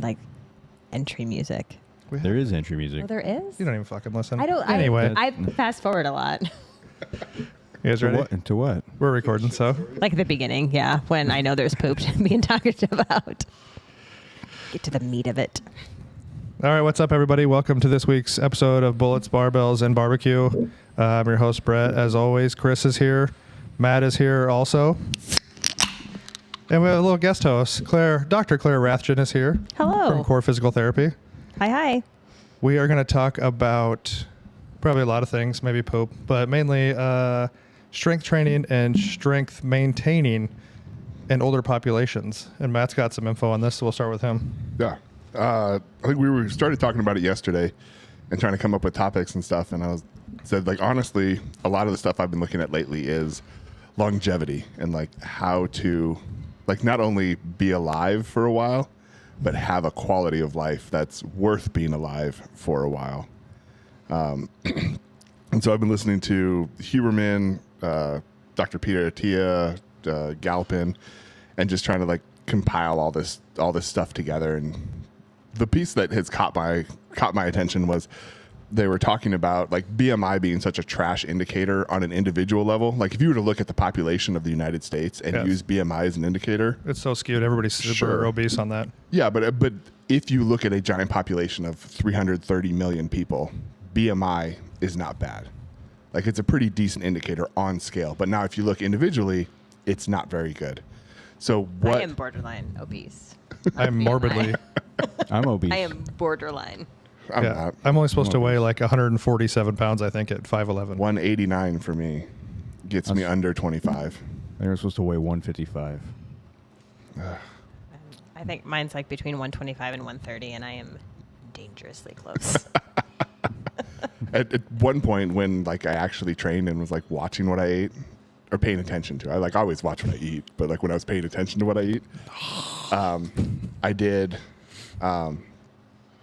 like entry music. There is entry music. Oh, there is? You don't even fucking listen. I don't. Anyway. I fast forward a lot. You guys ready? To what? We're recording, so. Like at the beginning, yeah, when I know there's poop being talked about. Get to the meat of it. All right, what's up, everybody? Welcome to this week's episode of Bullets, Barbells, and Barbecue. I'm your host, Brett. As always, Chris is here. Matt is here also. And we have a little guest host, Dr. Claire Rathjen is here. Hello. From Core Physical Therapy. Hi. We are going to talk about probably a lot of things, maybe poop, but mainly strength training and strength maintaining in older populations. And Matt's got some info on this, so we'll start with him. Yeah. I think we started talking about it yesterday and trying to come up with topics and stuff. And I said, like, honestly, a lot of the stuff I've been looking at lately is longevity and like how to like not only be alive for a while, but have a quality of life that's worth being alive for a while. And so I've been listening to Huberman, Dr. Peter Attia, Galpin, and just trying to like compile all this stuff together. And the piece that has caught my attention was they were talking about like BMI being such a trash indicator on an individual level. Like if you were to look at the population of the United States and use BMI as an indicator, it's so skewed. Everybody's super obese on that. Yeah, but if you look at a giant population of 330 million people, BMI is not bad. Like it's a pretty decent indicator on scale. But now if you look individually, it's not very good. So what? I am borderline obese. I'm morbidly. I'm obese. I am borderline. I'm only supposed to weigh like 147 pounds, I think, at 5'11". 189 for me gets me under 25. They're supposed to weigh 155. I think mine's like between 125 and 130, and I am dangerously close. At one point when like I actually trained and was like watching what I ate or paying attention to, I like always watch what I eat, but like when I was paying attention to what I eat,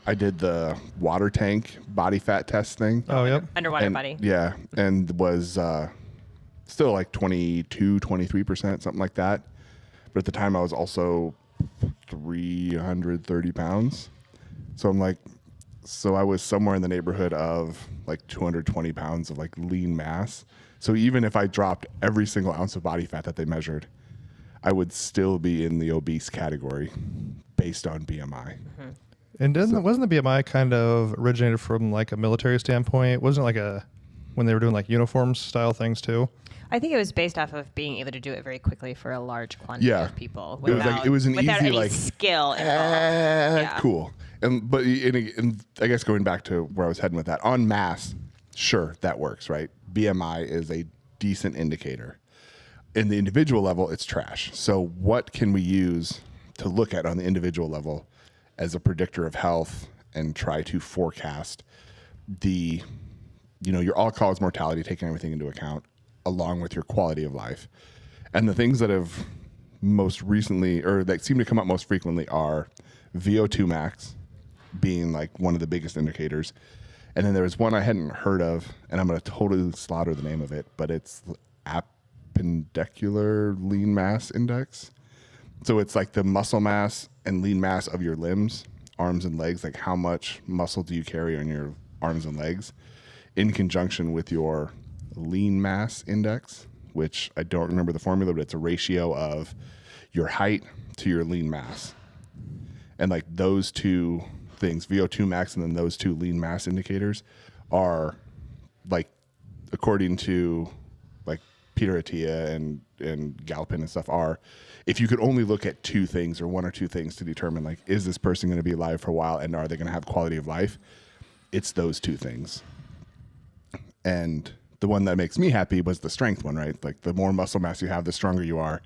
I did the water tank body fat test thing. Oh, yep. Underwater body. Yeah. And was still like 22, 23%, something like that. But at the time I was also 330 pounds. So I'm like, so I was somewhere in the neighborhood of like 220 pounds of like lean mass. So even if I dropped every single ounce of body fat that they measured, I would still be in the obese category based on BMI. Mm-hmm. And wasn't the BMI kind of originated from like a military standpoint? Wasn't it like when they were doing like uniforms style things too? I think it was based off of being able to do it very quickly for a large quantity of people it was an without easy any like skill involved. Cool. But I guess going back to where I was heading with that, on mass, sure, that works, right? BMI is a decent indicator. In the individual level, it's trash. So what can we use to look at on the individual level as a predictor of health and try to forecast your all-cause mortality, taking everything into account, along with your quality of life? And the things that have most recently, or that seem to come up most frequently, are VO2 max being like one of the biggest indicators. And then there was one I hadn't heard of, and I'm going to totally slaughter the name of it, but it's appendicular lean mass index. So it's like the muscle mass and lean mass of your limbs, arms and legs, like how much muscle do you carry on your arms and legs, in conjunction with your lean mass index, which I don't remember the formula, but it's a ratio of your height to your lean mass. And like those two things, VO2 max and then those two lean mass indicators, are like, according to like Peter Attia and Galpin and stuff, are, if you could only look at two things or one or two things to determine like, is this person going to be alive for a while and are they going to have quality of life, it's those two things. And the one that makes me happy was the strength one, right? Like the more muscle mass you have, the stronger you are,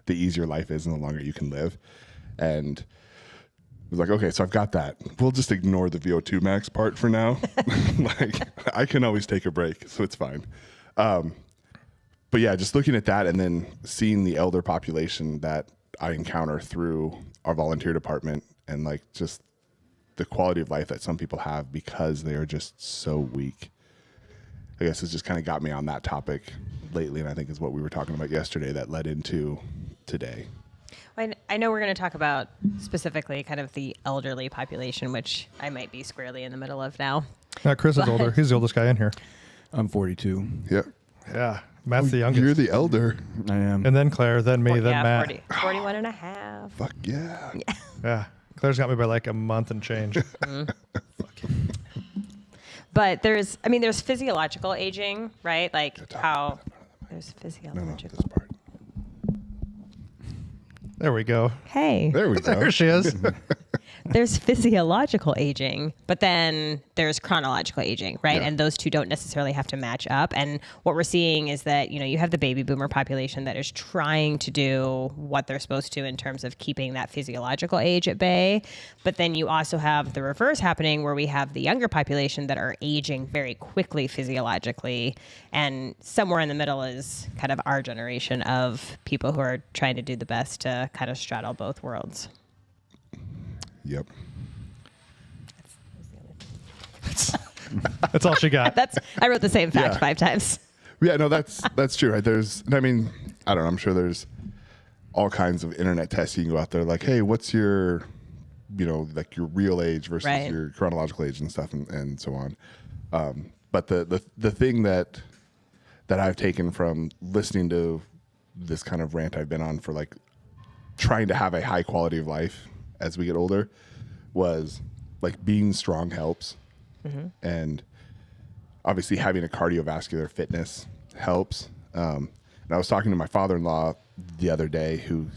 the easier life is and the longer you can live. And I was like, okay, so I've got that. We'll just ignore the VO2 max part for now. Like I can always take a break, so it's fine. But yeah, just looking at that and then seeing the elder population that I encounter through our volunteer department and like just the quality of life that some people have because they are just so weak. I guess it's just kind of got me on that topic lately, and I think is what we were talking about yesterday that led into today. I I know we're going to talk about specifically kind of the elderly population, which I might be squarely in the middle of now. Chris is older. He's the oldest guy in here. I'm 42. Yeah. Yeah. Matt's the youngest. You're the elder. I am. And then Claire, then me, then yeah, Matt. 41 and a half. Fuck yeah. Yeah. Claire's got me by like a month and change. But there's physiological aging, right? Like how there's physiological. No, this part. There we go. Hey, There we go. There she is. there's physiological aging, but then there's chronological aging, right? Yeah. And those two don't necessarily have to match up. And what we're seeing is that, you have the baby boomer population that is trying to do what they're supposed to in terms of keeping that physiological age at bay. But then you also have the reverse happening where we have the younger population that are aging very quickly physiologically. And somewhere in the middle is kind of our generation of people who are trying to do the best to kind of straddle both worlds. Yep. That's all she got. I wrote the same fact Yeah. 5 times. Yeah, no, that's true, right? I don't know, I'm sure there's all kinds of internet tests you can go out there like, hey, what's your, like your real age versus Right. your chronological age and stuff and so on. But the thing that I've taken from listening to this kind of rant I've been on for like trying to have a high quality of life as we get older was like being strong helps. And obviously having a cardiovascular fitness helps. And I was talking to my father-in-law the other day who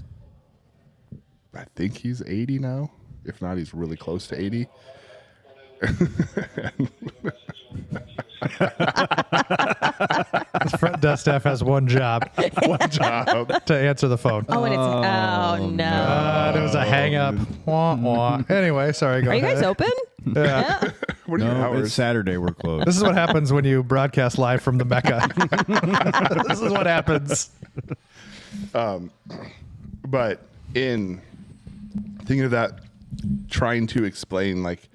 I think he's 80 now. If not, he's really close to 80. This front desk staff has one job One job. to answer the phone. Oh, and it's no. It was a hang up. Wah, wah. Anyway, sorry. Go Are you ahead. guys open? Yeah. What are your No, it's hours? Saturday. We're closed. This is what happens when you broadcast live from the Mecca. This is what happens. But in thinking of that, trying to explain like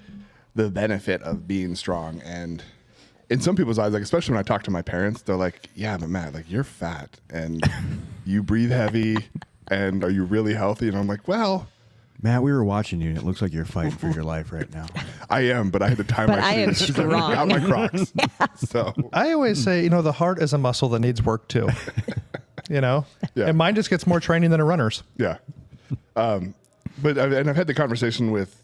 the benefit of being strong, and in some people's eyes, like especially when I talk to my parents, they're like, "Yeah, but Matt, like you're fat and you breathe heavy, and are you really healthy?" And I'm like, "Well, Matt, we were watching you, and it looks like you're fighting for your life right now. I am, but I had to time But my I am shoes strong." out my Crocs." So I always say, the heart is a muscle that needs work too. Yeah. And mine just gets more training than a runner's. yeah, but I've had the conversation with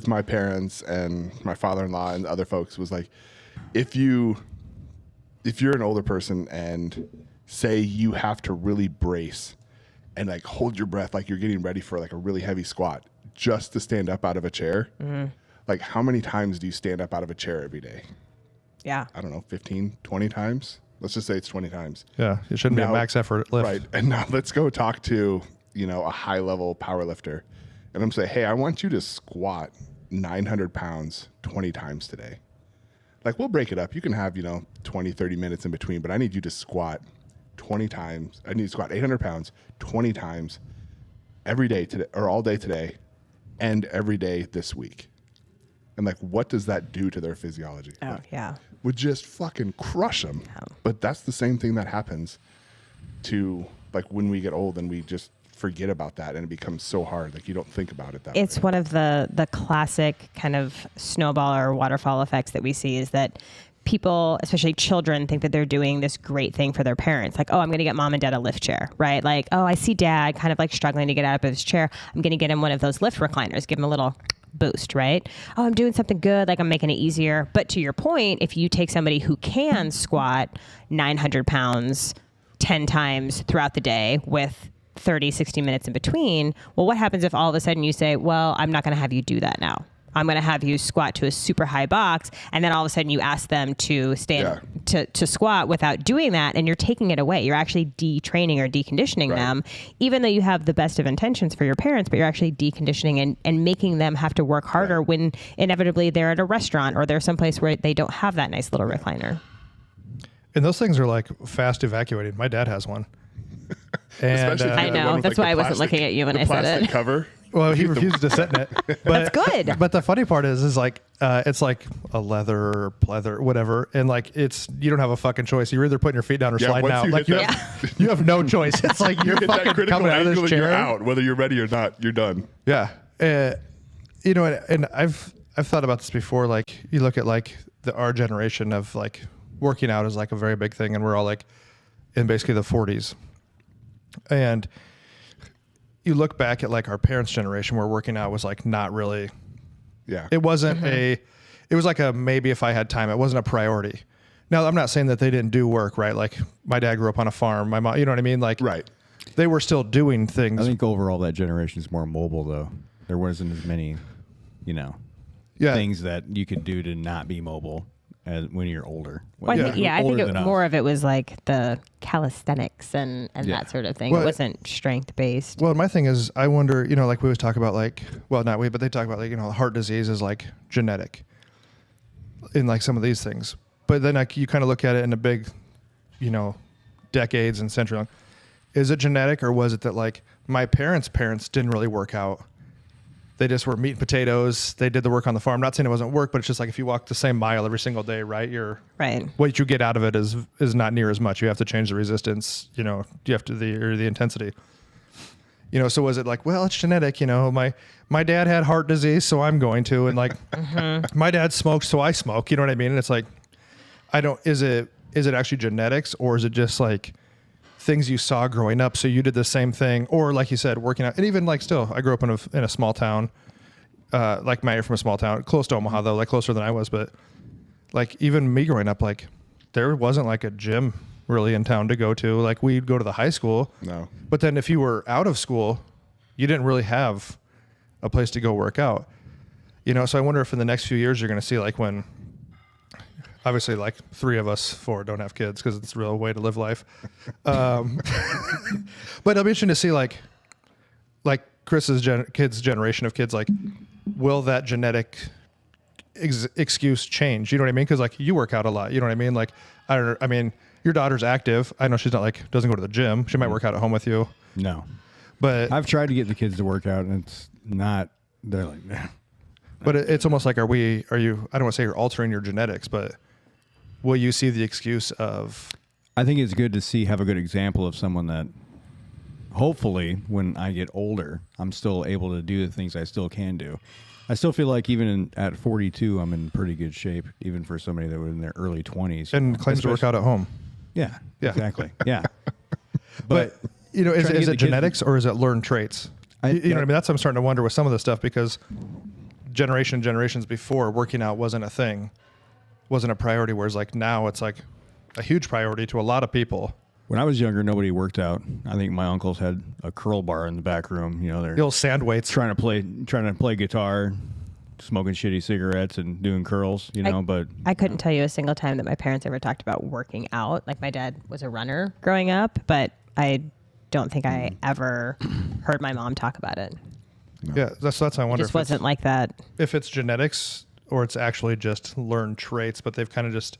my parents and my father-in-law and other folks was like, if you're an older person and say you have to really brace and like hold your breath like you're getting ready for like a really heavy squat just to stand up out of a chair, like how many times do you stand up out of a chair every day? Yeah. I don't know, 15, 20 times? Let's just say it's 20 times. Yeah, it shouldn't be a Now- max effort lift. Right. And now let's go talk to, a high level power lifter. And I'm saying, hey, I want you to squat 900 pounds 20 times today. Like we'll break it up. You can have, 20, 30 minutes in between, but I need you to squat 20 times. I need to squat 800 pounds 20 times every day today, or all day today and every day this week. And like, what does that do to their physiology? Oh, yeah. Would just fucking crush them. Yeah. But that's the same thing that happens to like when we get old and we just forget about that and it becomes so hard. Like you don't think about it that It's way. one of the classic kind of snowball or waterfall effects that we see is that people, especially children, think that they're doing this great thing for their parents. Like, oh, I'm going to get mom and dad a lift chair, right? Like, oh, I see dad kind of like struggling to get out of his chair. I'm going to get him one of those lift recliners, give him a little boost, right? Oh, I'm doing something good. Like I'm making it easier. But to your point, if you take somebody who can squat 900 pounds 10 times throughout the day with 30, 60 minutes in between, well, what happens if all of a sudden you say, well, I'm not going to have you do that now. I'm going to have you squat to a super high box. And then all of a sudden you ask them to stand to squat without doing that. And you're taking it away. You're actually detraining or deconditioning Right. them, even though you have the best of intentions for your parents, but you're actually deconditioning and making them have to work harder when inevitably they're at a restaurant or they're someplace where they don't have that nice little recliner. And those things are like fast evacuating. My dad has one. And Especially if I you have know. one with, That's like, why the I wasn't plastic- looking at you when the I said plastic it. cover. Well, he refuses to sit in it. But, That's good. But the funny part is like it's like a leather or pleather, whatever, and like you don't have a fucking choice. You're either putting your feet down or sliding once out. you Like hit you have no choice. It's like you're hit that fucking critical coming out of angle this and chair. you're out, whether you're ready or not. You're done. Yeah, you know, and I've thought about this before. Like you look at like our generation of like working out is like a very big thing, and we're all like in basically the 40s, and you look back at like our parents' generation where working out was like not really. Yeah. It wasn't it was like a maybe if I had time. It wasn't a priority. Now, I'm not saying that they didn't do work, right? Like my dad grew up on a farm. My mom, you know what I mean? Like Right. they were still doing things. I think overall that generation is more mobile, though. There wasn't as many, things that you could do to not be mobile as when you're older. Well, I think Older than us. more of it was like the calisthenics and that sort of thing. Well, it wasn't strength based. Well, my thing is, I wonder, like we always talk about like, well, not we, but they talk about like, heart disease is like genetic in like some of these things. But then like you kind of look at it in a big, decades and century long. Is it genetic or was it that like my parents' didn't really work out? They just were meat and potatoes. They did the work on the farm. Not saying it wasn't work, but it's just like if you walk the same mile every single day, right? Right. What you get out of it is not near as much. You have to change the resistance. You have to the intensity. So was it like, well, it's genetic. My dad had heart disease, so I'm going to, and like my dad smoked, so I smoke. You know what I mean? And it's like, Is it actually genetics or is it just like things you saw growing up? So you did the same thing, or like you said, working out, and even like still, I grew up in a small town, like Matt, you're from a small town, close to Omaha though, like closer than I was, but like even me growing up, like there wasn't like a gym really in town to go to. Like we'd go to the high school. No. But then if you were out of school, you didn't really have a place to go work out. So I wonder if in the next few years you're going to see like when. Obviously, like 4 don't have kids because it's a real way to live life. But it'll be interesting to see like Chris's kids' generation of kids, like, will that genetic excuse change? You know what I mean? Because like you work out a lot. You know what I mean? Like, I mean, your daughter's active. I know she's not like, doesn't go to the gym. She might work out at home with you. No. But I've tried to get the kids to work out and it's not, they're like, nah. But it's almost like, are you, I don't want to say you're altering your genetics, but will you see the excuse of... I think it's good to have a good example of someone that hopefully when I get older, I'm still able to do the things I still can do. I still feel like even at 42, I'm in pretty good shape, even for somebody that was in their early 20s. And claims to work out at home. Yeah, Yeah. exactly. Yeah. But is it genetics or is it learned traits? You know what I mean? That's what I'm starting to wonder with some of this stuff because generations before, working out wasn't a thing, wasn't a priority, whereas like now it's like a huge priority to a lot of people. When I was younger, nobody worked out. I think my uncles had a curl bar in the back room. They're The old sand weights. trying to play guitar, smoking shitty cigarettes and doing curls, but I couldn't tell you a single time that my parents ever talked about working out. Like my dad was a runner growing up, but I don't think I ever heard my mom talk about it. No. Yeah, that's I wonder. It just wasn't like that. If it's genetics or it's actually just learned traits, but they've kind of just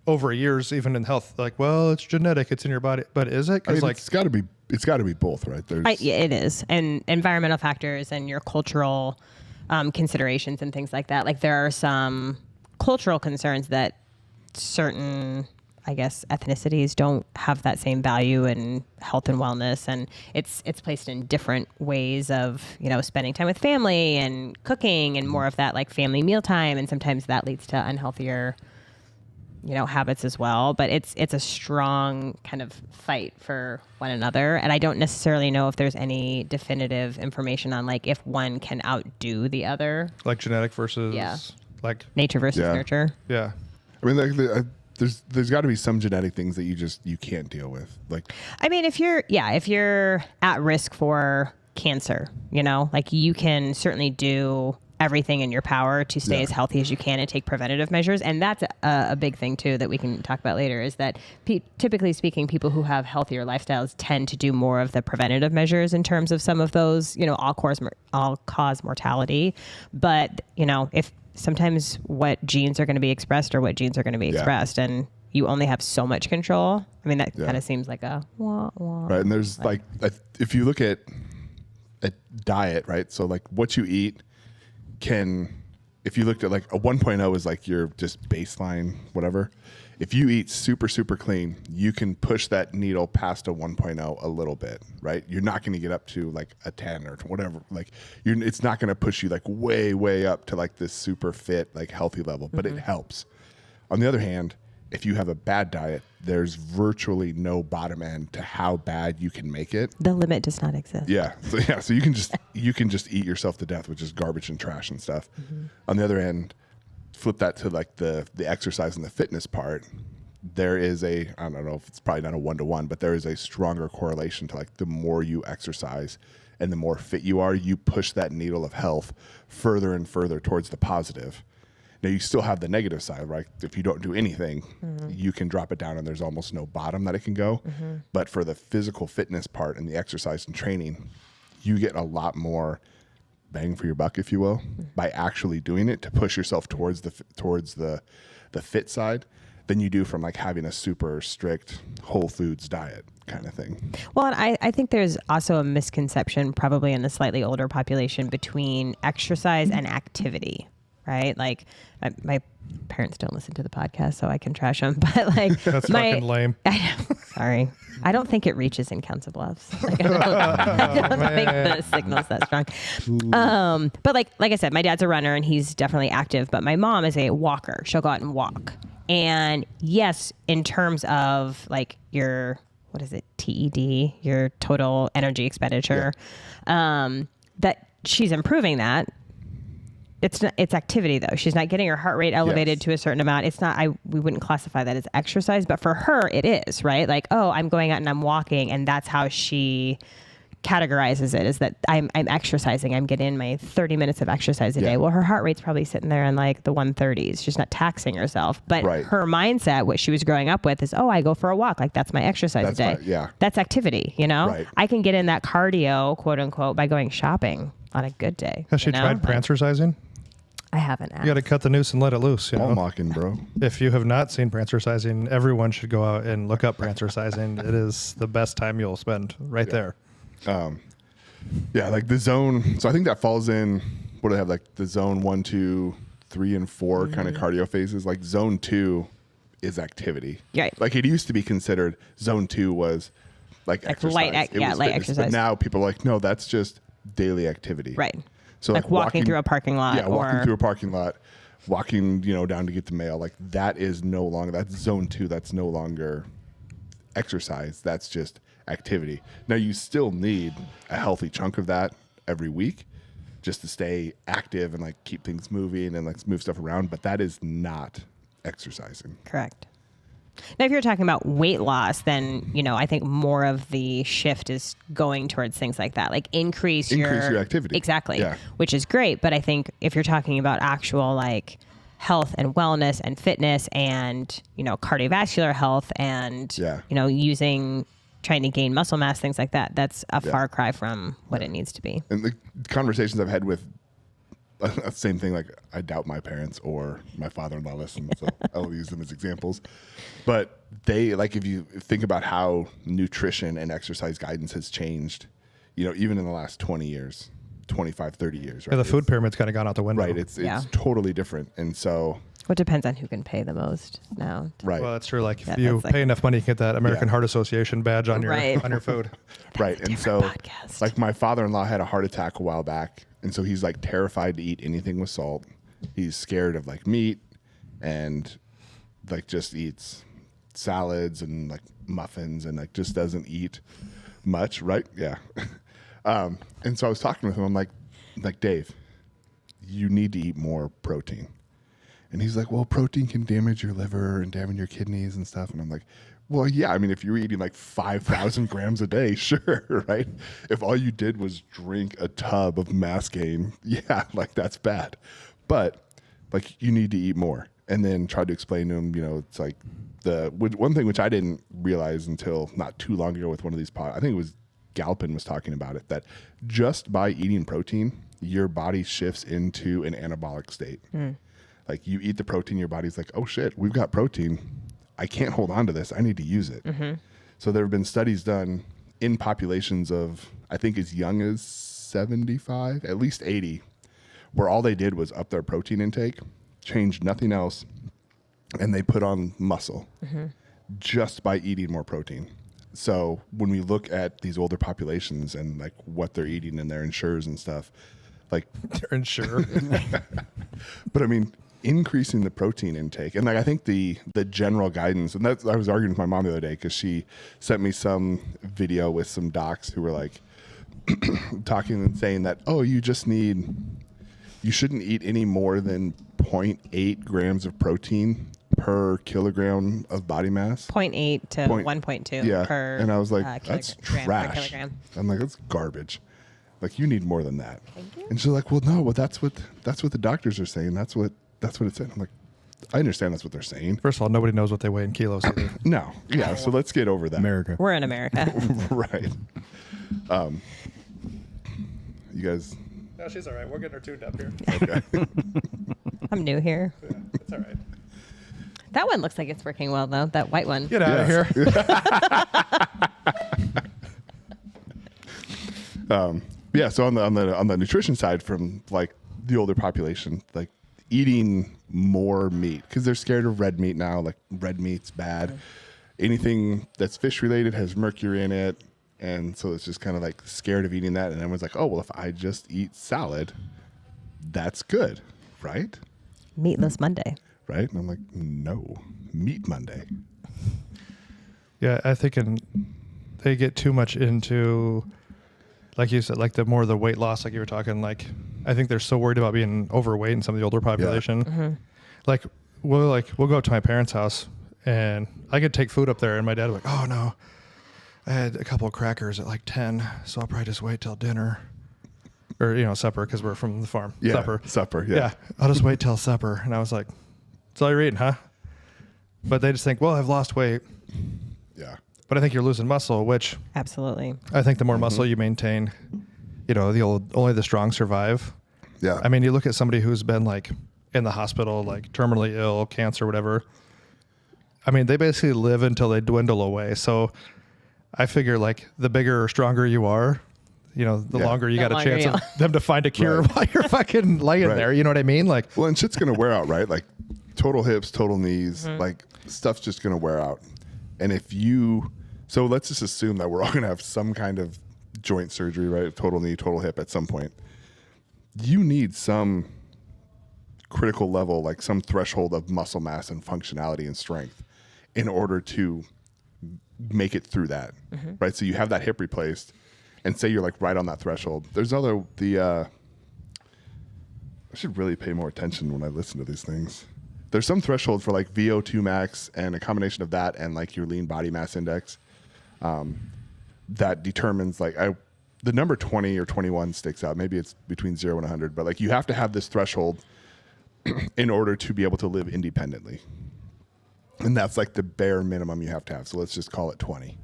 over years, even in health, like, well, it's genetic, it's in your body, but is it? Because it's got to be both, right? Yeah, it is, and environmental factors and your cultural considerations and things like that. Like there are some cultural concerns that certain, I guess, ethnicities don't have that same value in health and wellness, and it's placed in different ways of spending time with family and cooking and more of that like family mealtime, and sometimes that leads to unhealthier habits as well. But it's a strong kind of fight for one another, and I don't necessarily know if there's any definitive information on like if one can outdo the other, like genetic versus like nature versus nurture. Yeah, I mean, there's got to be some genetic things that you can't deal with. Like, I mean, if you're at risk for cancer, like you can certainly do everything in your power to stay as healthy as you can and take preventative measures. And that's a big thing too that we can talk about later, is that typically speaking, people who have healthier lifestyles tend to do more of the preventative measures in terms of some of those, all cause mortality. But, if sometimes what genes are going to be expressed or what genes are going to be expressed, and you only have so much control. I mean, that kind of seems like a wah, wah. Right. And there's like, if you look at a diet, right? So like what you eat if you looked at like a 1.0 is like your just baseline, whatever. If you eat super, super clean, you can push that needle past a 1.0 a little bit, right? You're not going to get up to like a 10 or whatever. Like it's not going to push you like way, way up to like this super fit, like healthy level, but it helps. On the other hand, if you have a bad diet, there's virtually no bottom end to how bad you can make it. The limit does not exist. Yeah. So you can just eat yourself to death, which is garbage and trash and stuff. On the other end, flip that to like the exercise and the fitness part. There is I don't know if it's probably not a 1-to-1, but there is a stronger correlation to like the more you exercise and the more fit you are, you push that needle of health further and further towards the positive. Now, you still have the negative side, right? If you don't do anything, you can drop it down and there's almost no bottom that it can go. But for the physical fitness part and the exercise and training, you get a lot more bang for your buck, if you will, by actually doing it to push yourself towards the fit side than you do from like having a super strict whole foods diet kind of thing. Well, and I think there's also a misconception probably in the slightly older population between exercise and activity. Right? Like my parents don't listen to the podcast, so I can trash them. But like that's fucking lame. Sorry. I don't think it reaches in Council Bluffs. Like, I don't think the signal's that strong. But like I said, my dad's a runner and he's definitely active, but my mom is a walker. She'll go out and walk. And yes, in terms of like your, what is it? TED, your total energy expenditure, that she's improving that. It's activity though. She's not getting her heart rate elevated to a certain amount. It's not, we wouldn't classify that as exercise, but for her it is, right? Like, oh, I'm going out and I'm walking, and that's how she categorizes it, is that I'm exercising. I'm getting my 30 minutes of exercise a day. Well, her heart rate's probably sitting there in like the 130s. She's not taxing herself. But her mindset, what she was growing up with is, oh, I go for a walk. Like that's my exercise a day. That's activity, you know? Right. I can get in that cardio, quote unquote, by going shopping on a good day. Has she tried prancercising? I haven't asked. You got to cut the noose and let it loose. You know? Ball mocking, bro. If you have not seen prancercising, everyone should go out and look up prancercising. It is the best time you'll spend right there. Like the zone. So I think that falls in, what do I have? Like the zone 1, 2, 3, and 4 kind of cardio phases. Like zone 2 is activity. Right. Like it used to be considered zone 2 was like exercise. Light exercise. But now people are like, no, that's just daily activity. Right. So like walking through a parking lot. Yeah, walking through a parking lot, walking, down to get the mail. Like that is no longer, that's zone 2. That's no longer exercise. That's just activity. Now you still need a healthy chunk of that every week just to stay active and like keep things moving and like move stuff around. But that is not exercising. Correct. Now, if you're talking about weight loss, then, I think more of the shift is going towards things like that, like increase your activity. Exactly. Yeah. Which is great. But I think if you're talking about actual like health and wellness and fitness and, cardiovascular health and, trying to gain muscle mass, things like that, that's a far cry from what it needs to be. And the conversations I've had with same thing, like I doubt my parents or my father-in-law listen, so I'll use them as examples. But they, like, if you think about how nutrition and exercise guidance has changed, even in the last 20 years, 25, 30 years, right? Yeah, the food pyramid's kind of gone out the window. Right. It's totally different. And so... Well, it depends on who can pay the most now. Right. Well, that's true. Like if you pay enough money, you can get that American Heart Association badge on your food. Right. And so, like my father-in-law had a heart attack a while back. And so he's like terrified to eat anything with salt. He's scared of like meat and like just eats salads and like muffins and like just doesn't eat much. Right. Yeah. And so I was talking with him. I'm like, Dave, you need to eat more protein. And he's like, well, protein can damage your liver and damage your kidneys and stuff. And I'm like, well, yeah, I mean, if you're eating like 5,000 grams a day, sure, right? If all you did was drink a tub of mass gain, yeah, like that's bad. But like you need to eat more. And then try to explain to him, it's like one thing which I didn't realize until not too long ago with one of these I think it was Galpin was talking about it, that just by eating protein, your body shifts into an anabolic state. Like you eat the protein, your body's like, oh shit, we've got protein. I can't hold on to this. I need to use it. So there have been studies done in populations of, I think as young as 75, at least 80, where all they did was up their protein intake, changed nothing else, and they put on muscle just by eating more protein. So when we look at these older populations and like what they're eating and their insures and stuff, like They're unsure. but I mean, increasing the protein intake, and like I think the general guidance, and that's I was arguing with my mom the other day because she sent me some video with some docs who were like talking and saying that, oh, you shouldn't eat any more than 0.8 grams of protein per kilogram of body mass. 0.8 to 1.2 per and I was like, kilogram, that's gram per trash. kilogram. I'm like, that's garbage. Like, you need more than that. Thank you. And she's like, well, no, well, that's what the doctors are saying. That's what it said. I'm like, I understand that's what they're saying. First of all, nobody knows what they weigh in kilos either. No. Yeah. So let's get over that. America. We're in America. Right. You guys. No, she's all right. We're getting her tuned up here. Okay. I'm new here. Yeah, it's all right. That one looks like it's working well, though. That white one. Get out of here. Yeah. So on the nutrition side, from like the older population, like eating more meat because they're scared of red meat now. Like, red meat's bad. Anything that's fish related has mercury in it. And so it's just kind of like scared of eating that. And everyone's like, oh, well, if I just eat salad, that's good, right? Meatless Monday. Right? And I'm like, no, meat Monday. Yeah, I think they get too much into, like you said, like the weight loss, like you were talking, like I think they're so worried about being overweight in some of the older population. Like we'll go up to my parents' house and I could take food up there and my dad would be like, oh no, I had a couple of crackers at like 10, so I'll probably just wait till dinner. Or, supper, because we're from the farm. Yeah, supper, yeah. I'll just wait till supper. And I was like, that's all you're eating, huh? But they just think, well, I've lost weight. Yeah. But I think you're losing muscle, which Absolutely. I think the more muscle you maintain, only the strong survive. Yeah. I mean, you look at somebody who's been like in the hospital, like terminally ill, cancer, whatever. I mean, they basically live until they dwindle away. So I figure like the bigger or stronger you are, the longer you The got a longer chance you- of them to find a cure Right. while you're fucking laying Right. there. You know what I mean? Like, Well, and shit's going to wear out, right? Like total hips, total knees, like stuff's just going to wear out. And so let's just assume that we're all going to have some kind of joint surgery, right? Total knee, total hip at some point. You need some critical level, like some threshold of muscle mass and functionality and strength in order to make it through that, right? So you have that hip replaced and say you're like right on that threshold. There's I should really pay more attention when I listen to these things. There's some threshold for like VO2 max and a combination of that and like your lean body mass index that determines like the number 20 or 21 sticks out. Maybe it's between 0 and 100, but like you have to have this threshold in order to be able to live independently. And that's like the bare minimum you have to have. So let's just call it 20,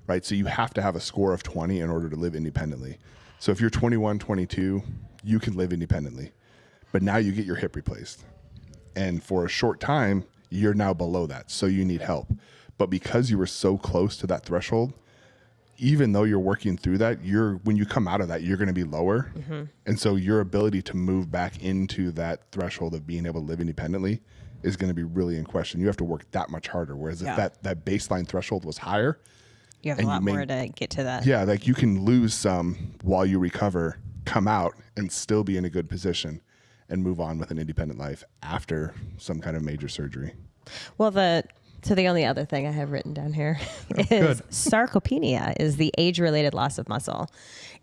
right? So you have to have a score of 20 in order to live independently. So if you're 21, 22, you can live independently. But now you get your hip replaced. And for a short time, you're now below that. So you need help. But because you were so close to that threshold, even though you're working through that, when you come out of that, you're going to be lower. And so your ability to move back into that threshold of being able to live independently is going to be really in question. You have to work that much harder. Whereas if that baseline threshold was higher, You have a lot more to get to that. yeah, like you can lose some while you recover, come out and still be in a good position and move on with an independent life after some kind of major surgery. Well, the only other thing I have written down here is good. sarcopenia is the age-related loss of muscle.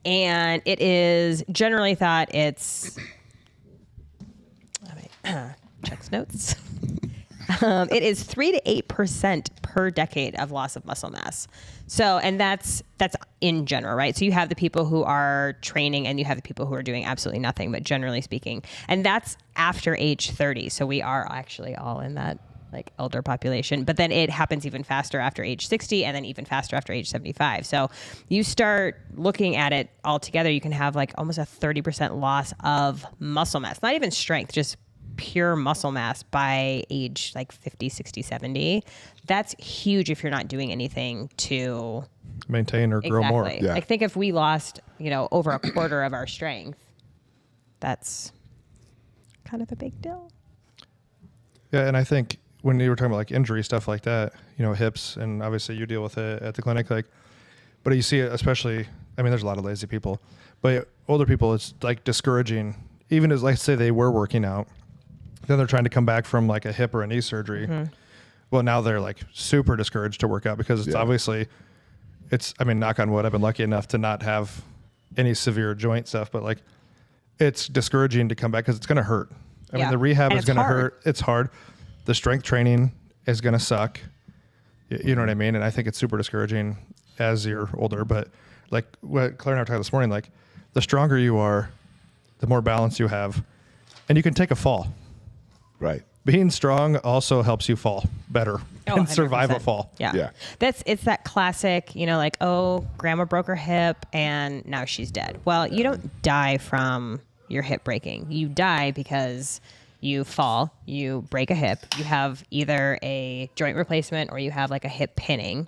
And it is generally thought it's... checks notes. It is 3 to 8% per decade of loss of muscle mass. So, and that's in general, right? So you have the people who are training and you have the people who are doing absolutely nothing, but generally speaking, and that's after age 30. So we are actually all in that like elder population, but then it happens even faster after age 60 and then even faster after age 75. So you start looking at it all together, you can have like almost a 30% loss of muscle mass, not even strength, just pure muscle mass by age like 50, 60, 70. That's huge if you're not doing anything to maintain or grow more. Yeah. Like think if we lost, over a quarter of our strength, that's kind of a big deal. Yeah, and I think when you were talking about like injury stuff like that, hips, and obviously you deal with it at the clinic, like, but you see it especially. I mean, there's a lot of lazy people, but older people, it's like discouraging. Even as, like, say they were working out, then they're trying to come back from like a hip or a knee surgery. Mm-hmm. Well, now they're like super discouraged to work out because it's obviously, I mean, knock on wood, I've been lucky enough to not have any severe joint stuff, but like it's discouraging to come back because it's going to hurt. I mean, the rehab is going to hurt. It's hard. The strength training is going to suck. You know what I mean? And I think it's super discouraging as you're older, but like what Claire and I were talking this morning, like the stronger you are, the more balance you have, and you can take a fall. Right. Being strong also helps you fall better and survive a fall. Yeah. It's that classic, like, oh, grandma broke her hip and now she's dead. Well, you don't die from your hip breaking. You die because you fall, you break a hip, you have either a joint replacement or you have like a hip pinning.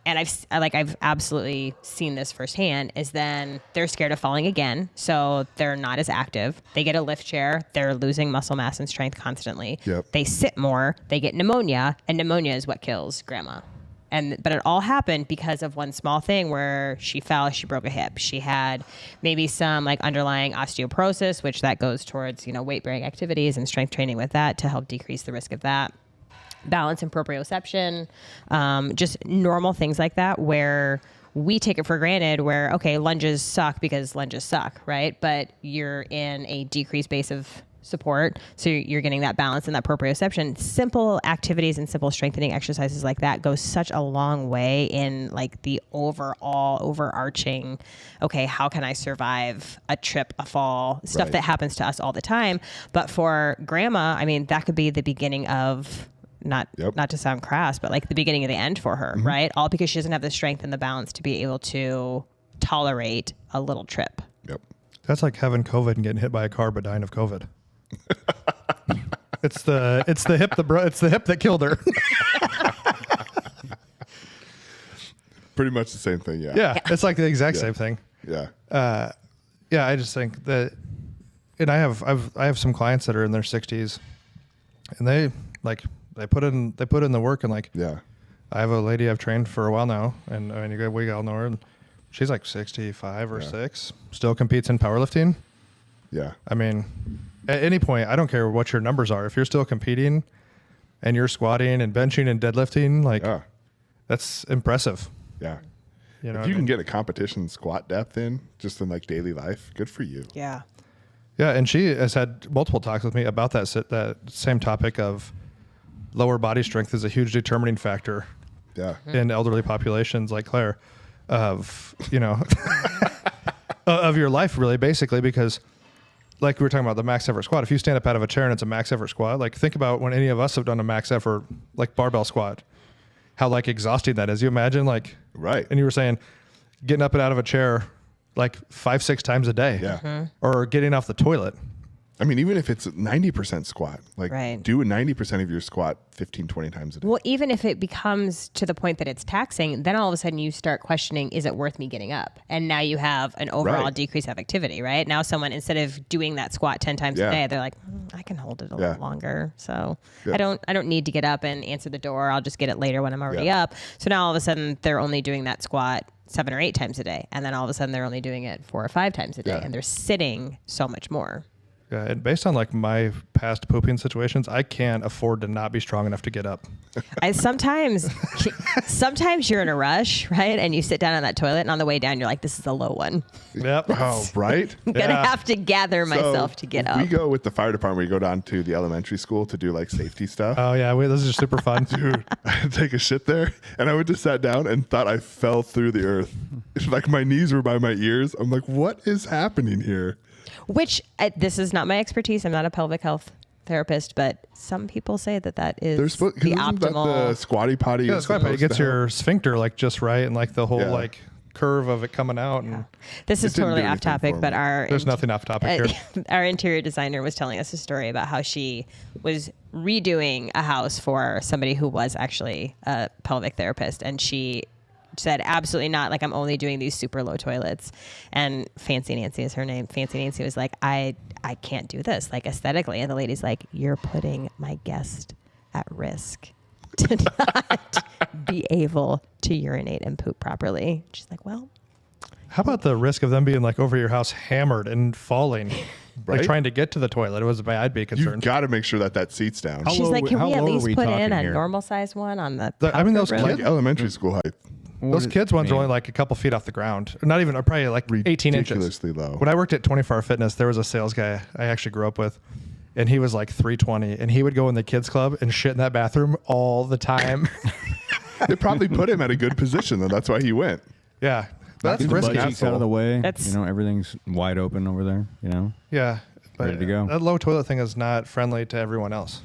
And I've absolutely seen this firsthand, is then they're scared of falling again. So they're not as active. They get a lift chair. They're losing muscle mass and strength constantly. Yep. They sit more. They get pneumonia, and pneumonia is what kills grandma. But it all happened because of one small thing where she fell, she broke a hip. She had maybe some like underlying osteoporosis, which that goes towards, weight bearing activities and strength training with that to help decrease the risk of that. Balance and proprioception, just normal things like that where we take it for granted where, okay, lunges suck because lunges suck, right? But you're in a decreased base of support. So you're getting that balance and that proprioception. Simple activities and simple strengthening exercises like that go such a long way in like the overarching, okay, how can I survive a trip, a fall, stuff that happens to us all the time. But for grandma, I mean, that could be the beginning of not to sound crass, but like the beginning of the end for her, right? All because she doesn't have the strength and the balance to be able to tolerate a little trip. Yep. That's like having COVID and getting hit by a car but dying of COVID. It's the hip that killed her. Pretty much the same thing. Yeah. Yeah. It's like the exact same thing. Yeah. I just think that, and I have some clients that are in their 60s, and they put in the work, and like, I have a lady I've trained for a while now, and I mean, we all know her, and she's like 65 or 6, still competes in powerlifting. Yeah. I mean, at any point, I don't care what your numbers are. If you're still competing and you're squatting and benching and deadlifting, like that's impressive. Yeah. If you can get a competition squat depth in just in like daily life, good for you. Yeah. Yeah. And she has had multiple talks with me about that same topic of lower body strength is a huge determining factor in elderly populations like Claire of, of your life, really, basically, because like we were talking about the max effort squat, if you stand up out of a chair and it's a max effort squat, like think about when any of us have done a max effort, like barbell squat, how like exhausting that is. You imagine like, right. And you were saying getting up and out of a chair like 5-6 times a day or getting off the toilet. I mean, even if it's 90% squat, like do a 90% of your squat 15-20 times a day. Well, even if it becomes to the point that it's taxing, then all of a sudden you start questioning, is it worth me getting up? And now you have an overall decrease of activity, right? Now someone, instead of doing that squat 10 times a day, they're like, I can hold it a little longer. So I don't need to get up and answer the door. I'll just get it later when I'm already up. So now all of a sudden they're only doing that squat 7 or 8 times a day. And then all of a sudden they're only doing it 4 or 5 times a day. And they're sitting so much more. Yeah, and based on like my past pooping situations, I can't afford to not be strong enough to get up. Sometimes you're in a rush, right? And you sit down on that toilet, and on the way down, you're like, "This is a low one." Yep. Oh, right. I'm gonna have to gather myself to get up. We go with the fire department. We go down to the elementary school to do like safety stuff. Oh yeah, those are super fun, dude. I take a shit there, and I just sat down and thought I fell through the earth. Like my knees were by my ears. I'm like, what is happening here? Which this is not my expertise. I'm not a pelvic health therapist, but some people say that is the optimal. That the squatty potty. Yeah, the squatty potty gets your sphincter like just right, and like the whole like curve of it coming out. And this is totally off topic, but there's nothing off topic here. Our interior designer was telling us a story about how she was redoing a house for somebody who was actually a pelvic therapist, and she said absolutely not. Like, I'm only doing these super low toilets. And Fancy Nancy is her name. Fancy Nancy was like, I can't do this, like, aesthetically. And the lady's like, you're putting my guest at risk to not be able to urinate and poop properly. She's like, well, How about the risk of them being like over your house hammered and falling, Right? like trying to get to the toilet? It was I'd be You've concerned. got to make sure that seat's down. How she's low like, we- can how we at low are least we put in talking a here? normal size one on the I mean, those comfort room? kids- Like elementary school height. Those kids ones are only like a couple feet off the ground. Not even, probably like 18 inches. Ridiculously low. When I worked at 24 Hour Fitness, there was a sales guy I actually grew up with, and he was like 320, and he would go in the kids club and shit in that bathroom all the time. It probably put him at a good position, though. That's why he went. Yeah. That's Get the risky. butt cheeks out of the way. That's- Everything's wide open over there. Yeah. But Ready to go. That low toilet thing is not friendly to everyone else.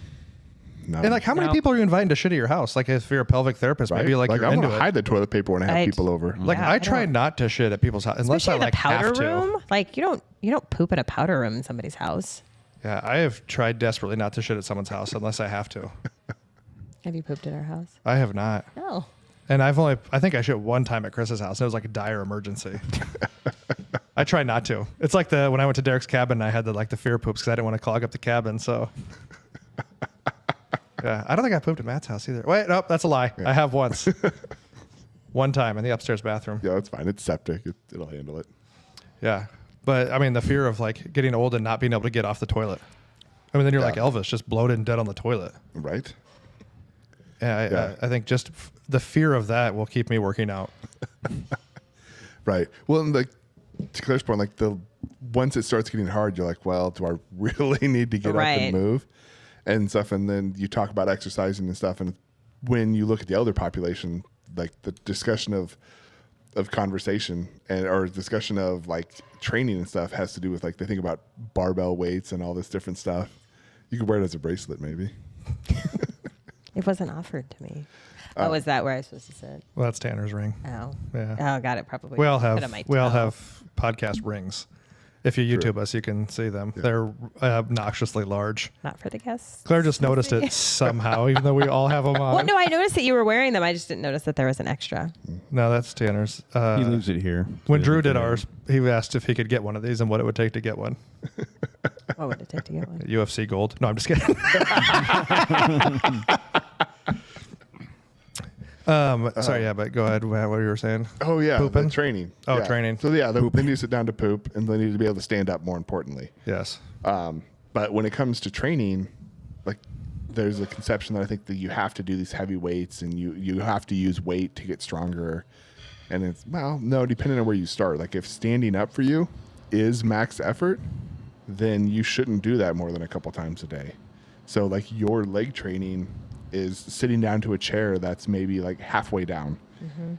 No. And like, how many No. people are you inviting to shit at your house? Like, if you're a pelvic therapist, right? maybe like you're I'm into gonna it. hide the toilet paper when I have I'd- people over. Like, Yeah, I I try don't- not to shit at people's house unless Especially I like the powder have to. room. Like, you don't poop in a powder room in somebody's house. Yeah, I have tried desperately not to shit at someone's house unless I have to. Have you pooped at our house? I have not. No. And I think I shit one time at Chris's house. And it was like a dire emergency. I try not to. It's like when I went to Derek's cabin, I had the fear poops because I didn't want to clog up the cabin. So, yeah, I don't think I pooped at Matt's house either. Wait, nope, that's a lie. I have once. One time in the upstairs bathroom. Yeah, that's fine. It's septic. It'll handle it. Yeah. But I mean, the fear of like getting old and not being able to get off the toilet. I mean, then you're Yeah. like Elvis, just bloated and dead on the toilet. Right? Yeah, I think just the fear of that will keep me working out. Right. Well, and like to Claire's point, like once it starts getting hard, you're like, well, do I really need to get up Right. and move and stuff? And then you talk about exercising and stuff. And when you look at the elder population, like the discussion of conversation or discussion of like training and stuff has to do with like they think about barbell weights and all this different stuff. You could wear it as a bracelet, maybe. It wasn't offered to me. Oh, is that where I was supposed to sit? Well, that's Tanner's ring. Oh. Yeah. Oh, got it. Probably. We all put have on my we all toe. have podcast rings. If you YouTube us, you can see them. They're obnoxiously large. Not for the guests. Claire just noticed it somehow, even though we all have them on. Well, no, I noticed that you were wearing them. I just didn't notice that there was an extra. No, that's Tanner's. He leaves it here. When Drew did ours, he asked if he could get one of these and what it would take to get one. What would it take to get one? UFC gold. No, I'm just kidding. Sorry, yeah, but go ahead. What you were saying? Oh yeah, Pooping? the training. Oh, Yeah. training. So yeah, they need to sit down to poop, and they need to be able to stand up. More importantly, Yes. but when it comes to training, like there's a conception that I think that you have to do these heavy weights, and you have to use weight to get stronger. And it's no, depending on where you start. Like if standing up for you is max effort, then you shouldn't do that more than a couple times a day. So like your leg training is sitting down to a chair that's maybe like halfway down,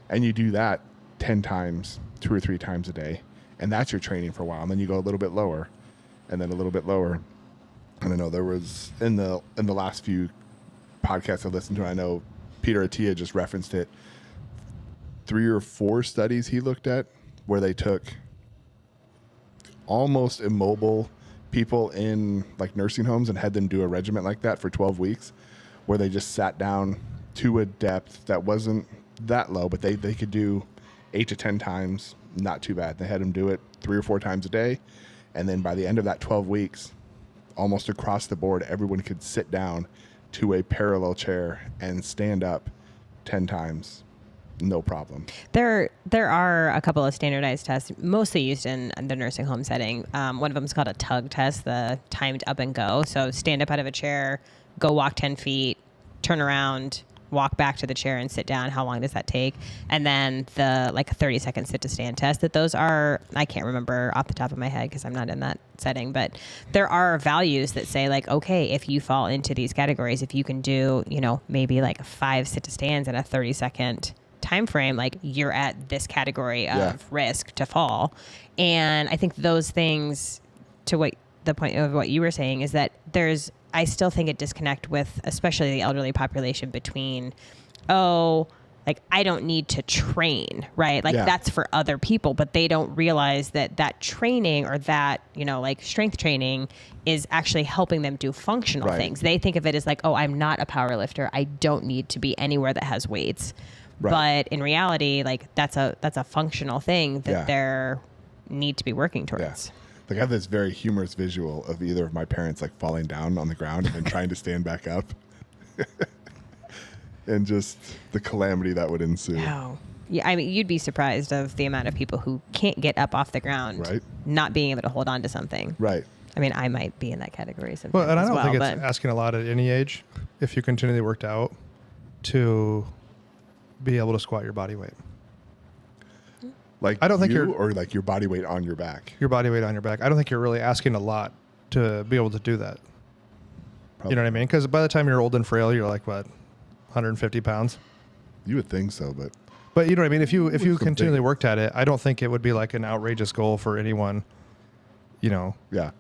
and you do that 10 times, 2 or 3 times a day, and that's your training for a while. And then you go a little bit lower, and then a little bit lower. And I know there was in the last few podcasts I listened to, I know Peter Attia just referenced it. 3 or 4 studies he looked at where they took almost immobile people in like nursing homes and had them do a regimen like that for 12 weeks, where they just sat down to a depth that wasn't that low, but they could do 8 to 10 times, not too bad. They had them do it 3 or 4 times a day. And then by the end of that 12 weeks, almost across the board, everyone could sit down to a parallel chair and stand up 10 times. No problem. There are a couple of standardized tests, mostly used in the nursing home setting. One of them is called a tug test, the timed up and go. So stand up out of a chair, go walk 10 feet, turn around, walk back to the chair and sit down. How long does that take? And then the like a 30-second sit to stand test. That those are, I can't remember off the top of my head because I'm not in that setting, but there are values that say like, okay, if you fall into these categories, if you can do, maybe like 5 sit to stands in a 30-second time frame, like you're at this category of risk to fall. And I think those things, to what the point of what you were saying, is that I still think a disconnect with especially the elderly population between, like I don't need to train, right? Like that's for other people, but they don't realize that training or that, like strength training is actually helping them do functional things. They think of it as like, oh, I'm not a power lifter. I don't need to be anywhere that has weights. But in reality, like that's a functional thing that they're need to be working towards. Like I have this very humorous visual of either of my parents like falling down on the ground and then trying to stand back up. And just the calamity that would ensue. Oh. Yeah, I mean, you'd be surprised of the amount of people who can't get up off the ground, Right. not being able to hold on to something. Right. I mean, I might be in that category sometimes. Well, and I as don't think but it's asking a lot at any age if you continually worked out to be able to squat your body weight. Like I don't think you're- or like your body weight on your back. Your body weight on your back. I don't think you're really asking a lot to be able to do that. Probably. You know what I mean? Because by the time you're old and frail, you're like, what, 150 pounds? You would think so, But you know what I mean? If you some continually big- worked at it, I don't think it would be like an outrageous goal for anyone, you know, yeah.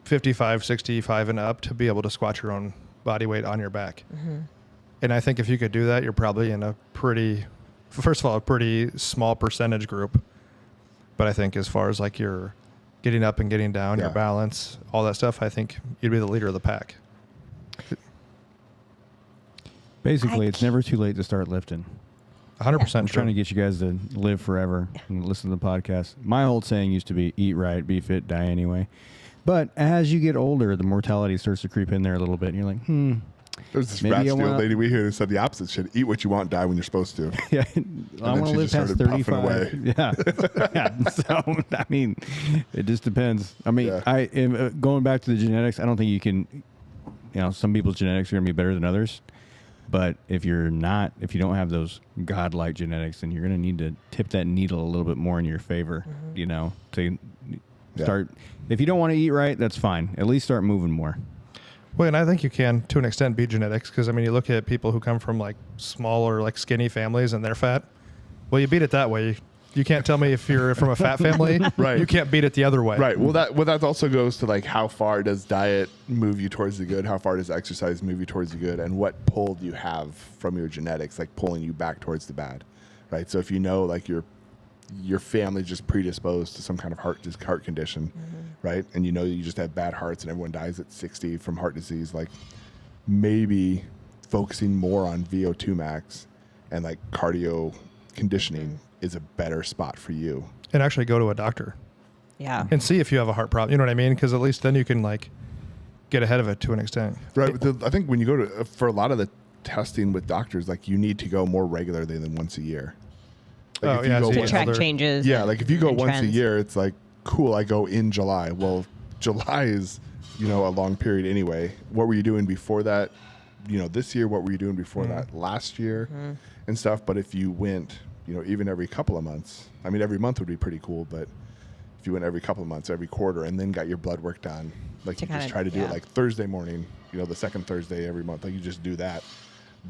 55, 65 and up to be able to squat your own body weight on your back. And I think if you could do that, you're probably in a first of all, a pretty small percentage group. But I think as far as like your getting up and getting down, your Yeah. balance, all that stuff, I think you'd be the leader of the pack. Basically, it's never too late to start lifting. 100% I'm trying to true. get you guys to live forever and listen to the podcast. My old saying used to be eat right, be fit, die anyway. But as you get older, the mortality starts to creep in there a little bit. And you're like, There's this Maybe I Rathjen wanna- lady we hear who said the opposite shit. Eat what you want, die when you're supposed to. yeah, I then want to she live just past started puffing 35. Yeah. Yeah. So, I mean, it just depends. I mean, Yeah. I am going back to the genetics. I don't think you can, some people's genetics are going to be better than others. But if you don't have those godlike genetics, then you're going to need to tip that needle a little bit more in your favor, to start. If you don't want to eat right, that's fine. At least start moving more. Well, and I think you can, to an extent, beat genetics. Because, I mean, you look at people who come from, like, smaller, like, skinny families and they're fat. Well, you beat it that way. You can't tell me if you're from a fat family. Right. You can't beat it the other way. Right. Well, that also goes to like how far does diet move you towards the good? How far does exercise move you towards the good? And what pull do you have from your genetics, like pulling you back towards the bad? Right. So if you know like your family's just predisposed to some kind of heart condition, right? And you know you just have bad hearts and everyone dies at 60 from heart disease, like maybe focusing more on VO2 max and like cardio conditioning is a better spot for you. And actually go to a doctor Yeah. and see if you have a heart problem. You know what I mean? Because at least then you can, like, get ahead of it to an extent. Right. I think when you go to, for a lot of the testing with doctors, like you need to go more regularly than once a year. Like Oh, if you yeah, go so you To get track other- changes. yeah, like if you go and once a trends. year, it's like, cool, I go in July. Well, July is, a long period anyway. What were you doing before that? This year, what were you doing before that last year and stuff? But if you went, even every couple of months, I mean, every month would be pretty cool, but if you went every couple of months, every quarter, and then got your blood work done, like To you just kinda- try to do it yeah. like Thursday morning, the second Thursday every month, like you just do that.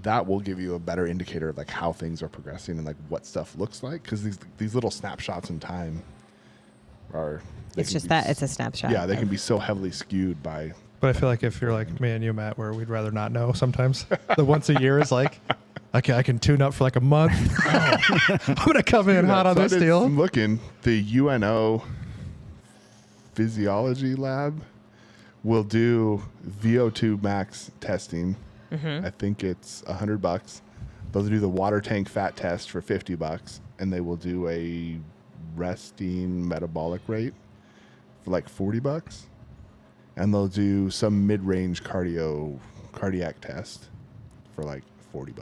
That will give you a better indicator of like how things are progressing and like what stuff looks like. Cause these little snapshots in time It's just that it's a snapshot. Yeah, they of- can be so heavily skewed by. But I feel like if you're like me and you, Matt, where we'd rather not know sometimes, the once a year is like, okay, I can tune up for like a month. I'm going to come in hot on So I this did deal. some looking, the UNO physiology lab will do VO2 max testing. I think it's $100. They'll do the water tank fat test for $50, and they will do a resting metabolic rate for like $40, and they'll do some mid-range cardiac test for like $40.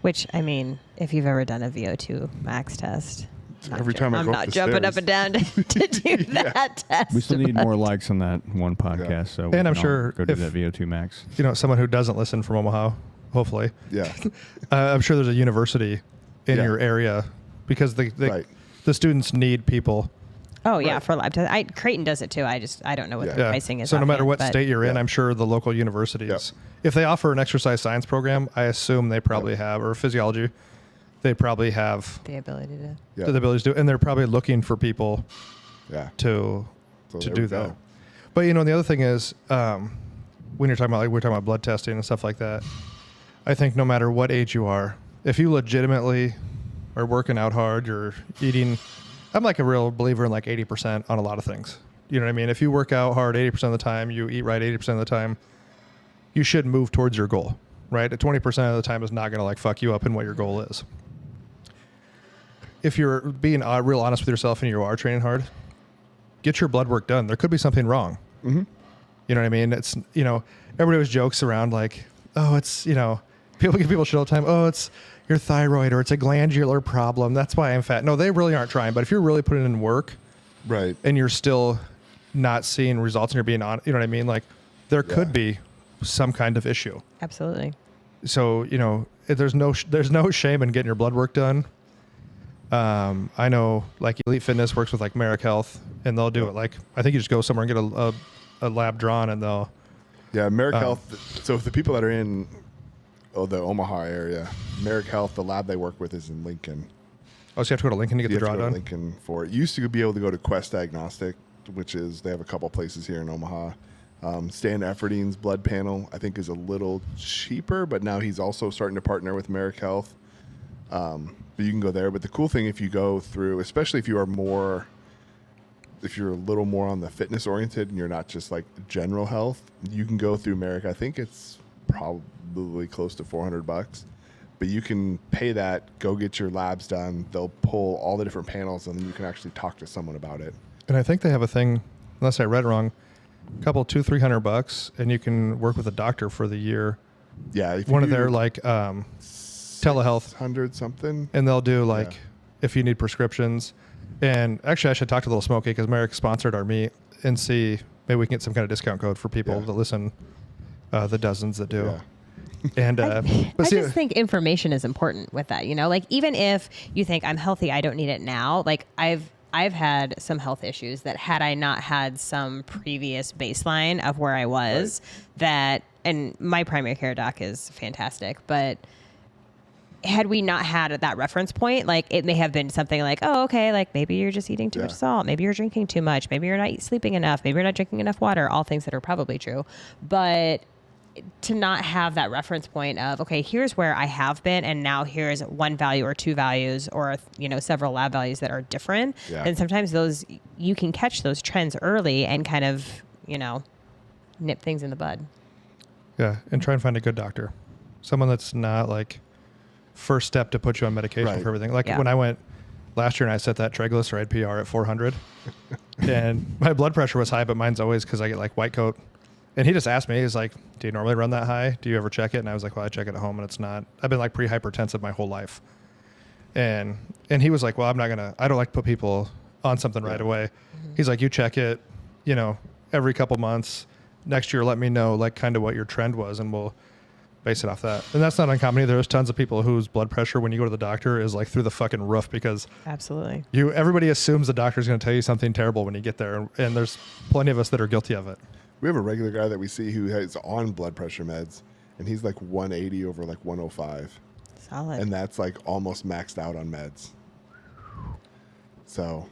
Which, I mean, if you've ever done a VO2 max test, Every time I I'm go up not the jumping stairs. up and down to do that test. We still need more likes on that one podcast. So we And I'm can all sure go do if- that VO2 max. Someone who doesn't listen from Omaha, hopefully. Yeah. I'm sure there's a university in Yeah. your area because Right. the students need people. Oh yeah, Right. for lab test. Creighton does it too. I don't know what Yeah. the pricing is. So no matter offhand, what but- state you're in, Yeah. I'm sure the local universities, if they offer an exercise science program, I assume they probably have, or physiology, they probably have the ability to. Yeah. the ability to do, and they're probably looking for people Yeah. to So to there do we that. go. But the other thing is, when you're talking about we're talking about blood testing and stuff like that, I think no matter what age you are, if you legitimately are working out hard, you're eating. I'm like a real believer in like 80% on a lot of things. You know what I mean? If you work out hard 80% of the time, you eat right 80% of the time, you should move towards your goal, right? At 20% of the time is not going to like fuck you up in what your goal is. if you're being real honest with yourself and you are training hard, get your blood work done. There could be something wrong. Mm-hmm. You know what I mean? It's, everybody always jokes around like, oh, it's, people give people shit all the time. Oh, it's your thyroid or it's a glandular problem. That's why I'm fat. No, they really aren't trying. But if you're really putting in work, right, and you're still not seeing results and you're being on, you know what I mean? Like there could be some kind of issue. Absolutely. So, there's no shame in getting your blood work done. I know like Elite Fitness works with like Merrick Health and they'll do it. Like, I think you just go somewhere and get a lab drawn and they'll. Yeah. Merrick Health. So the people that are in the Omaha area, Merrick Health, the lab they work with is in Lincoln. Oh, so you have to go to Lincoln to get the draw done? Lincoln for it. You used to be able to go to Quest Diagnostic, which is, they have a couple places here in Omaha. Stan Effordine's blood panel, I think, is a little cheaper, but now he's also starting to partner with Merrick Health. But you can go there. But the cool thing, if you go through, especially if you're a little more on the fitness oriented and you're not just like general health, you can go through Merrick. I think it's probably close to $400, but you can pay that, go get your labs done. They'll pull all the different panels and then you can actually talk to someone about it. And I think they have a thing, unless I read it wrong, a couple $200-300, and you can work with a doctor for the year. Yeah. One of their like telehealth, 100 something, and they'll do like if you need prescriptions. And actually, I should talk to Little Smoky because Merrick sponsored our meet and see maybe we can get some kind of discount code for people that listen. The dozens that do. Yeah. And I just think information is important with that. Like even if you think I'm healthy, I don't need it now. Like I've had some health issues that had I not had some previous baseline of where I was, and my primary care doc is fantastic, but had we not had that reference point, like it may have been something like, oh, okay, like maybe you're just eating too much salt. Maybe you're drinking too much. Maybe you're not sleeping enough. Maybe you're not drinking enough water, all things that are probably true. But to not have that reference point of, okay, here's where I have been, and now here's one value or two values or, several lab values that are different. Yeah. And sometimes you can catch those trends early and kind of, nip things in the bud. Yeah. And try and find a good doctor. Someone that's not like first step to put you on medication for everything. Like when I went last year and I set that triglyceride PR at 400 and my blood pressure was high, but mine's always because I get like white coat. And he just asked me, he's like, do you normally run that high? Do you ever check it? And I was like, well, I check it at home and it's not. I've been like pre-hypertensive my whole life. And he was like, well, I don't like to put people on something right away. Mm-hmm. He's like, you check it, every couple months. Next year, let me know like kind of what your trend was and we'll base it off that. And that's not uncommon either. There's tons of people whose blood pressure when you go to the doctor is like through the fucking roof because absolutely everybody assumes the doctor's going to tell you something terrible when you get there. And there's plenty of us that are guilty of it. We have a regular guy that we see who is on blood pressure meds, and he's like 180 over like 105. Solid. And that's like almost maxed out on meds. So.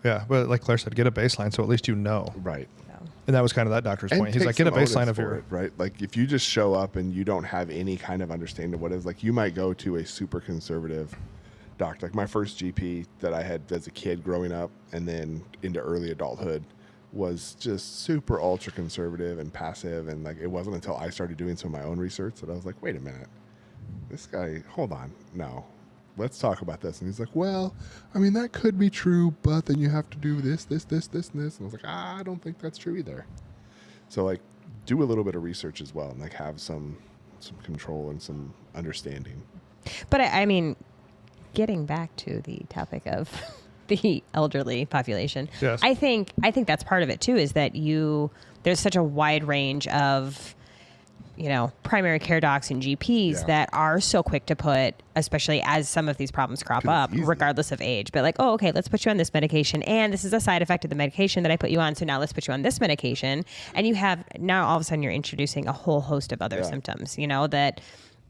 Yeah, but like Claire said, get a baseline so at least you know. Right. And that was kind of that doctor's point. He's like, get a baseline of your. Right. Like if you just show up and you don't have any kind of understanding of what it is, like you might go to a super conservative doctor. Like my first GP that I had as a kid growing up and then into early adulthood was just super ultra conservative and passive. And like, it wasn't until I started doing some of my own research that I was like, wait a minute, this guy, hold on. No, let's talk about this. And he's like, well, I mean, that could be true, but then you have to do this, and this. And I was like, I don't think that's true either. So like do a little bit of research as well and like have some control and some understanding. But I mean, getting back to the topic of the elderly population. Yes. I think that's part of it too, is that there's such a wide range of, primary care docs and GPs that are so quick to put, especially as some of these problems crop up, regardless of age. But like, oh, okay, let's put you on this medication. And this is a side effect of the medication that I put you on. So now let's put you on this medication. And now all of a sudden you're introducing a whole host of other symptoms, that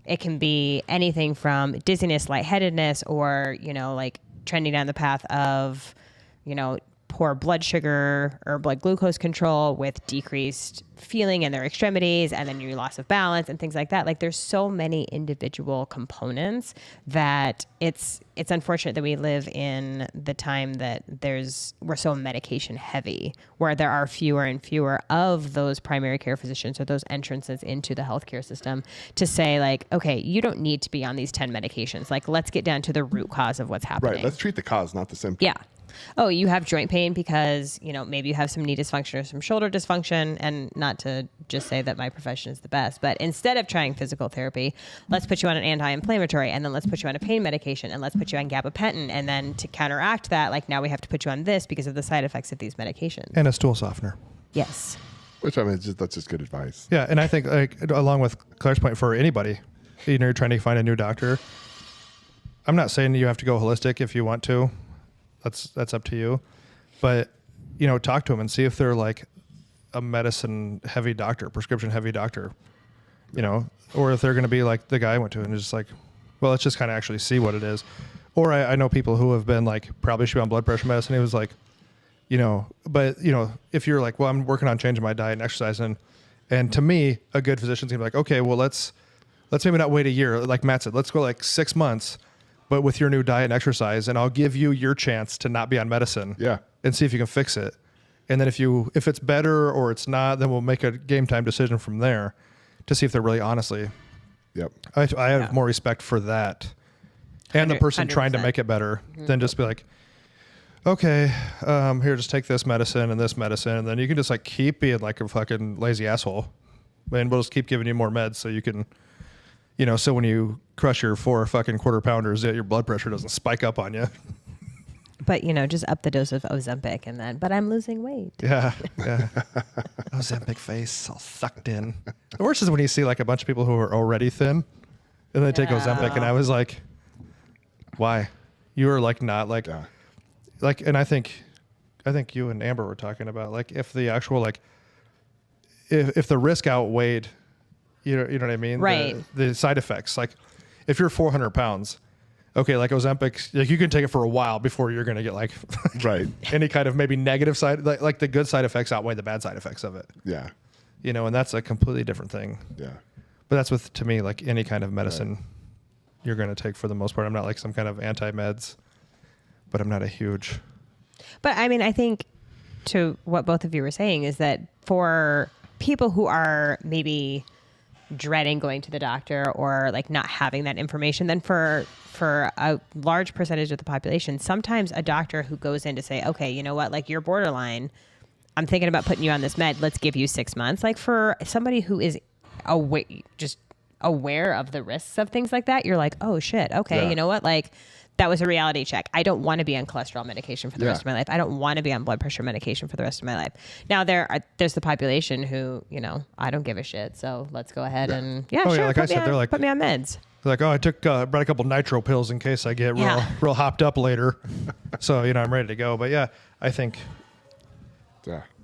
it can be anything from dizziness, lightheadedness, or, like trending down the path of, poor blood sugar or blood glucose control with decreased feeling in their extremities and then your loss of balance and things like that. Like there's so many individual components that it's unfortunate that we live in the time that we're so medication heavy, where there are fewer and fewer of those primary care physicians or those entrances into the healthcare system to say like, okay, you don't need to be on these 10 medications. Like let's get down to the root cause of what's happening. Right. Let's treat the cause, not the symptom. Yeah. Oh, you have joint pain because, maybe you have some knee dysfunction or some shoulder dysfunction. And not to just say that my profession is the best, but instead of trying physical therapy, let's put you on an anti-inflammatory and then let's put you on a pain medication and let's put you on gabapentin. And then to counteract that, like now we have to put you on this because of the side effects of these medications. And a stool softener. Yes. Which, I mean, that's just good advice. Yeah. And I think like along with Claire's point for anybody, you're trying to find a new doctor. I'm not saying you have to go holistic if you want to. That's up to you. But, talk to them and see if they're like a medicine heavy doctor, prescription heavy doctor, or if they're going to be like the guy I went to and just like, well, let's just kind of actually see what it is. Or I know people who have been like, probably should be on blood pressure medicine. He was like, but if you're like, well, I'm working on changing my diet and exercising. And to me, a good physician's gonna be like, okay, well, let's maybe not wait a year. Like Matt said, let's go like 6 months, but with your new diet and exercise, and I'll give you your chance to not be on medicine. Yeah. And see if you can fix it. And then if it's better or it's not, then we'll make a game time decision from there to see if they're really honestly. Yep. I have more respect for that and the person trying to make it better than just be like, okay, here, just take this medicine, and then you can just like keep being like a fucking lazy asshole, and we'll just keep giving you more meds so you can, so when you crush your 4 fucking quarter pounders, your blood pressure doesn't spike up on you. But, just up the dose of Ozempic and then, but I'm losing weight. Yeah. Ozempic face all sucked in. The worst is when you see like a bunch of people who are already thin and they take Ozempic, and I was like, why? You are like not like, like, and I think you and Amber were talking about like if the actual like, if the risk outweighed, you know what I mean? Right. The side effects, like if you're 400 pounds, okay, like Ozempic, like you can take it for a while before you're going to get like Right. any kind of maybe negative side, like the good side effects outweigh the bad side effects of it. Yeah. And that's a completely different thing. Yeah. But that's to me, like any kind of medicine you're going to take for the most part. I'm not like some kind of anti-meds, but I'm not a huge. But I mean, I think to what both of you were saying is that for people who are maybe dreading going to the doctor or like not having that information, then for a large percentage of the population, sometimes a doctor who goes in to say, okay, you know what, like you're borderline, I'm thinking about putting you on this med, let's give you 6 months. Like for somebody who is just aware of the risks of things like that, you're like, oh shit, okay, you know what, like that was a reality check. I don't want to be on cholesterol medication for the rest of my life. I don't want to be on blood pressure medication for the rest of my life. Now there's the population who, I don't give a shit. So let's go ahead and like I said, they're like, put me on meds. They're like, oh, I brought a couple nitro pills in case I get real hopped up later. So, I'm ready to go. But yeah, I think,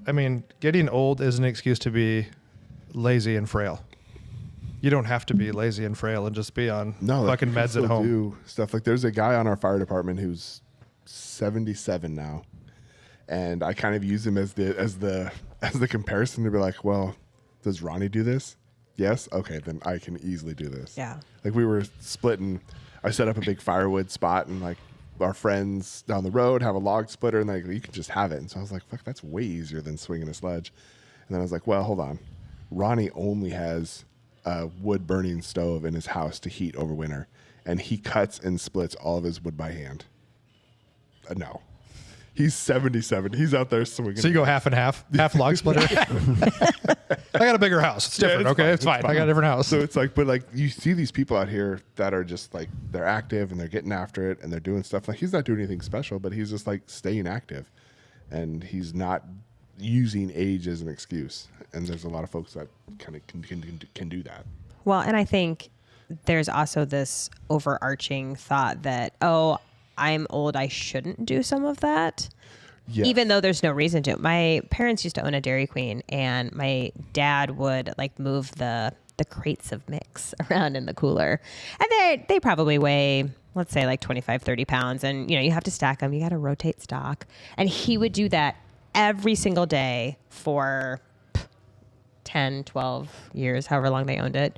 I mean, getting old is an excuse to be lazy and frail. You don't have to be lazy and frail and just be on fucking meds at home. Do stuff like there's a guy on our fire department who's 77 now, and I kind of use him as the comparison to be like, well, does Ronnie do this? Yes. Okay, then I can easily do this. Yeah. Like we were splitting. I set up a big firewood spot, and like our friends down the road have a log splitter, and like you can just have it. And so I was like, fuck, that's way easier than swinging a sledge. And then I was like, well, hold on, Ronnie only has a wood burning stove in his house to heat over winter, and he cuts and splits all of his wood by hand. No, he's 77. He's out there swinging. So you go half and half log splitter. I got a bigger house. It's different. It's fine. I got a different house. So it's like, but like you see these people out here that are just like they're active and they're getting after it and they're doing stuff. Like he's not doing anything special, but he's just like staying active, and he's not using age as an excuse. And there's a lot of folks that kind of can do that. Well, and I think there's also this overarching thought that, oh, I'm old, I shouldn't do some of that. Yes. even though there's no reason to. My parents used to own a Dairy Queen, and my dad would like move the crates of mix around in the cooler, and they probably weigh, let's say, like 25, 30 pounds, and you have to stack them. You got to rotate stock, and he would do that every single day for 10, 12 years, however long they owned it,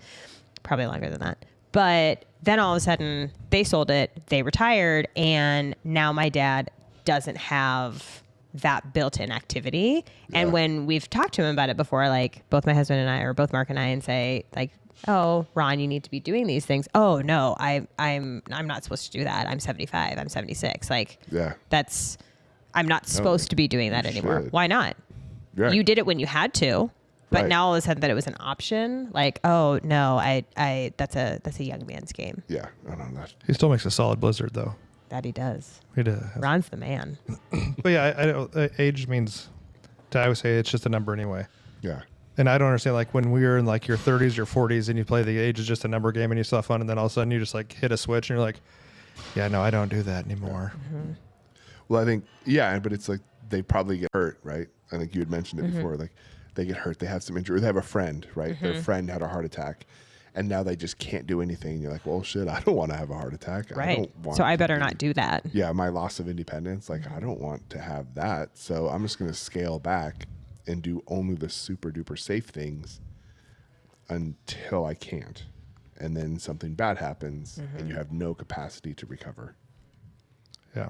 probably longer than that. But then all of a sudden they sold it, they retired, and now my dad doesn't have that built-in activity. Yeah. And when we've talked to him about it before, like both my husband and I, or both Mark and I, and say like, oh, Ron, you need to be doing these things. Oh no, I'm not supposed to do that. I'm 75. I'm 76. Like, I'm not supposed to be doing that anymore. Why not? Yeah. You did it when you had to, but now all of a sudden that it was an option. Like, oh no, that's a young man's game. Yeah, I don't know. He still makes a solid Blizzard though. That he does. He does. Ron's the man. But yeah, I don't, age means, I would say it's just a number anyway. Yeah. And I don't understand, like when we were in like your 30s, your 40s, and you play the age is just a number game and you still have fun, and then all of a sudden you just like hit a switch and you're like, yeah, no, I don't do that anymore. Mm-hmm. Well, I think, but it's like they probably get hurt, right? I think you had mentioned it before. Like they get hurt, they have some injury, or they have a friend, right? Their friend had a heart attack, and now they just can't do anything. You're like, well, shit, I don't want to have a heart attack. Right. So I better not do that. Yeah, my loss of independence, like I don't want to have that. So I'm just going to scale back and do only the super duper safe things until I can't. And then something bad happens and you have no capacity to recover. Yeah.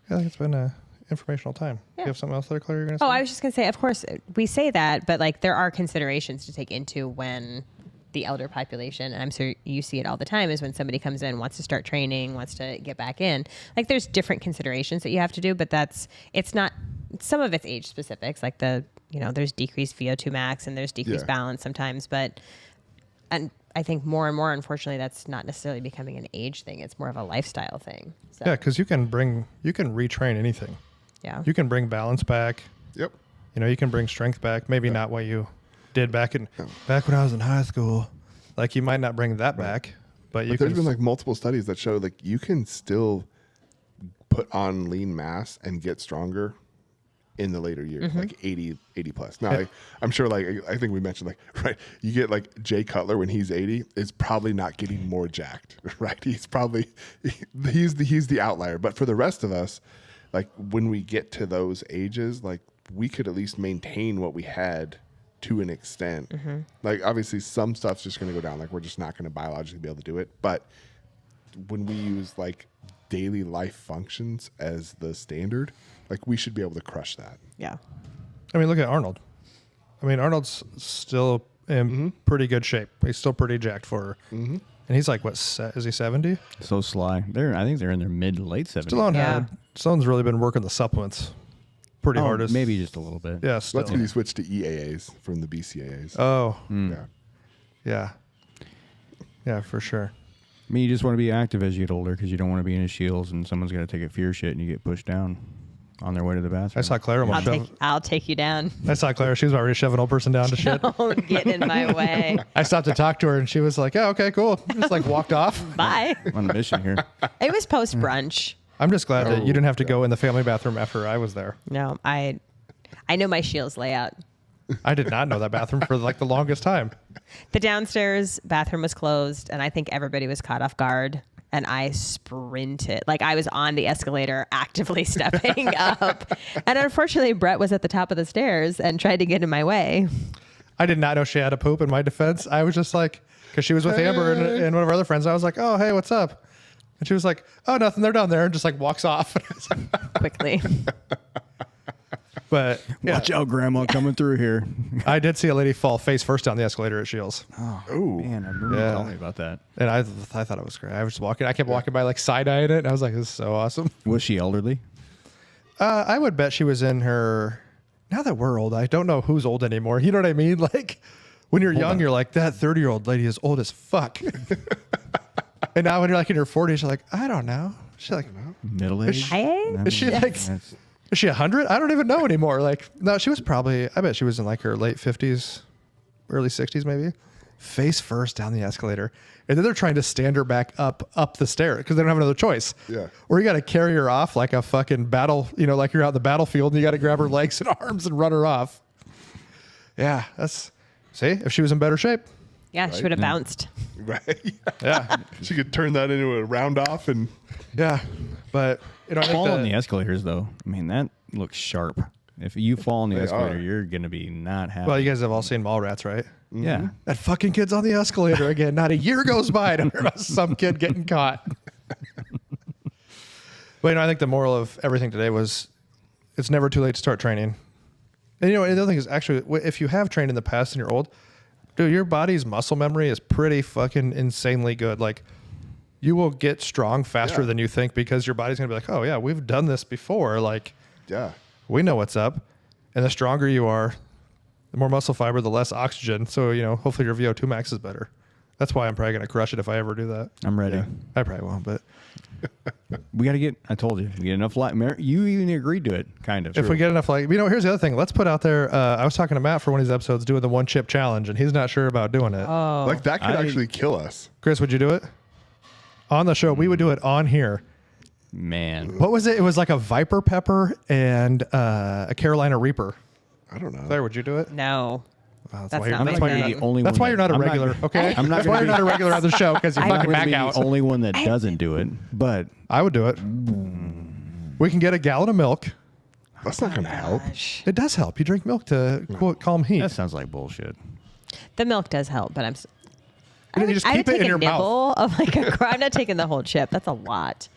I think it's been a informational time. Yeah. You have something else there, Claire, you're going to say? Oh, I was just going to say, of course, we say that, but like there are considerations to take into when the elder population, and I'm sure you see it all the time, is when somebody comes in, wants to start training, wants to get back in. Like there's different considerations that you have to do, but it's not, some of it's age specifics, like there's decreased VO2 max and there's decreased balance sometimes, and I think more and more, unfortunately, that's not necessarily becoming an age thing. It's more of a lifestyle thing. So. Yeah, because you can retrain anything. Yeah. You can bring balance back. Yep. You can bring strength back. Maybe not what you did back when I was in high school. Like you might not bring that back, but there's been like multiple studies that show like you can still put on lean mass and get stronger in the later years, like 80 plus. Now, I'm sure, like, I think we mentioned, like, right, you get like Jay Cutler when he's 80 is probably not getting more jacked, right? He's probably, he's the outlier. But for the rest of us, like when we get to those ages, like we could at least maintain what we had to an extent. Like obviously some stuff's just going to go down. Like we're just not going to biologically be able to do it. But when we use like daily life functions as the standard, like we should be able to crush that. Yeah. I mean, look at Arnold. I mean, Arnold's still in pretty good shape. He's still pretty jacked for her. And he's like, what, is he 70? So sly. I think they're in their mid to late 70s. Stallone's really been working the supplements pretty hard. Maybe just a little bit. Yeah, still. That's when he switched to EAAs from the BCAAs. Oh. Yeah. Yeah, for sure. I mean, you just want to be active as you get older because you don't want to be in his shields and someone's got to take a fear shit and you get pushed down on their way to the bathroom. I saw Claire almost I'll take you down. I saw Claire. She was about ready to shove an old person down to shit. Don't get in my way. I stopped to talk to her and she was like, "Yeah, okay, cool." Just like walked off. Bye. On a mission here. It was post brunch. I'm just glad that you didn't have to go in the family bathroom after I was there. No, I know my Shields layout. I did not know that bathroom for like the longest time. The downstairs bathroom was closed, and I think everybody was caught off guard. And I sprinted. Like I was on the escalator actively stepping up. And unfortunately, Brett was at the top of the stairs and tried to get in my way. I did not know she had a poop in my defense. I was just like, because she was with Amber and one of our other friends. I was like, "Oh, hey, what's up?" And she was like, "Oh, nothing. They're down there," and just like walks off. Quickly. But watch out, Grandma coming through here. I did see a lady fall face first down the escalator at Shields. Oh, man, I remember you telling me about that. And I thought it was great. I was just walking. I kept walking by like side-eyeing it. And I was like, "This is so awesome." Was she elderly? I would bet she was in her. Now that we're old, I don't know who's old anymore. You know what I mean? Like when you're young, you're like, that 30-year-old lady is old as fuck. And now when you're like in your 40s, you're like, I don't know. She's like middle age. Is she like? Is she 100? I don't even know anymore. Like, no, she was probably, I bet she was in like her late 50s, early 60s maybe. face first down the escalator. And then they're trying to stand her back up the stair because they don't have another choice. Yeah. Or you got to carry her off like a fucking battle, like you're out in the battlefield and you got to grab her legs and arms and run her off. Yeah, see, if she was in better shape. Yeah, she would have bounced. Right. Yeah. She could turn that into a round off and. Yeah. But, I think Fall on the escalators, though. I mean, that looks sharp. If you fall on the escalator, you're going to be not happy. Well, you guys have all seen Mallrats, right? Yeah. That fucking kid's on the escalator again. Not a year goes by to hear about some kid getting caught. But I think the moral of everything today was it's never too late to start training. And the other thing is actually, if you have trained in the past and you're old, dude, your body's muscle memory is pretty fucking insanely good. Like, you will get strong faster than you think because your body's going to be like, oh, yeah, we've done this before. Like, we know what's up. And the stronger you are, the more muscle fiber, the less oxygen. So, hopefully your VO2 max is better. That's why I'm probably going to crush it if I ever do that. I'm ready. Yeah, I probably won't, but. We got to I told you, we get enough light. You even agreed to it, kind of. If we get enough light. Here's the other thing. Let's put out there, I was talking to Matt for one of these episodes doing the 1 chip challenge, and he's not sure about doing it. Oh. Like, that could actually kill us. Chris, would you do it? On the show, we would do it on here. Man. What was it? It was like a Viper Pepper and a Carolina Reaper. I don't know. Claire, would you do it? No. Wow, That's you're- not my you're thing. the only That's one why you're not a I'm regular, okay? I'm not That's why gonna you're not a regular on the show because you I'm fucking not back gonna be out. the only one that doesn't do it, but I would do it. We can get a gallon of milk. That's not going to help. Gosh. It does help. You drink milk to quote calm heat. that sounds like bullshit. The milk does help, but You just I keep would it take in a your mouth. nibble of like I'm not taking the whole chip. That's a lot.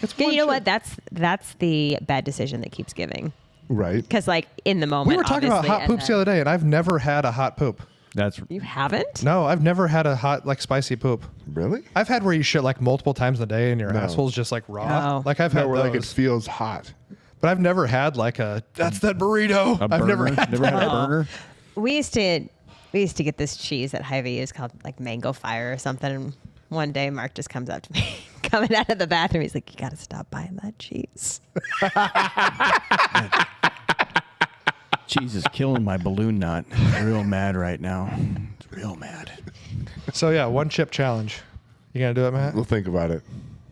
It's You one know chip. what? That's the bad decision that keeps giving. Right. Because like in the moment, We were talking about obviously, hot poops the other day, and I've never had a hot poop. That's You haven't? No, I've never had a hot, like, spicy poop. Really? I've had where you shit like multiple times a day and your No. asshole's just like raw. Oh. Like I've No, had where like it those. feels hot. But I've never had like that's that burrito. a I've burger. never had Never had a burger. We used to get this cheese at Hy-Vee. It's called like Mango Fire or something. And one day Mark just comes up to me coming out of the bathroom. He's like, "You got to stop buying that cheese." Cheese is killing my balloon knot. Real mad right now. It's real mad. So yeah, 1 chip challenge. You gonna do it, Matt? We'll think about it.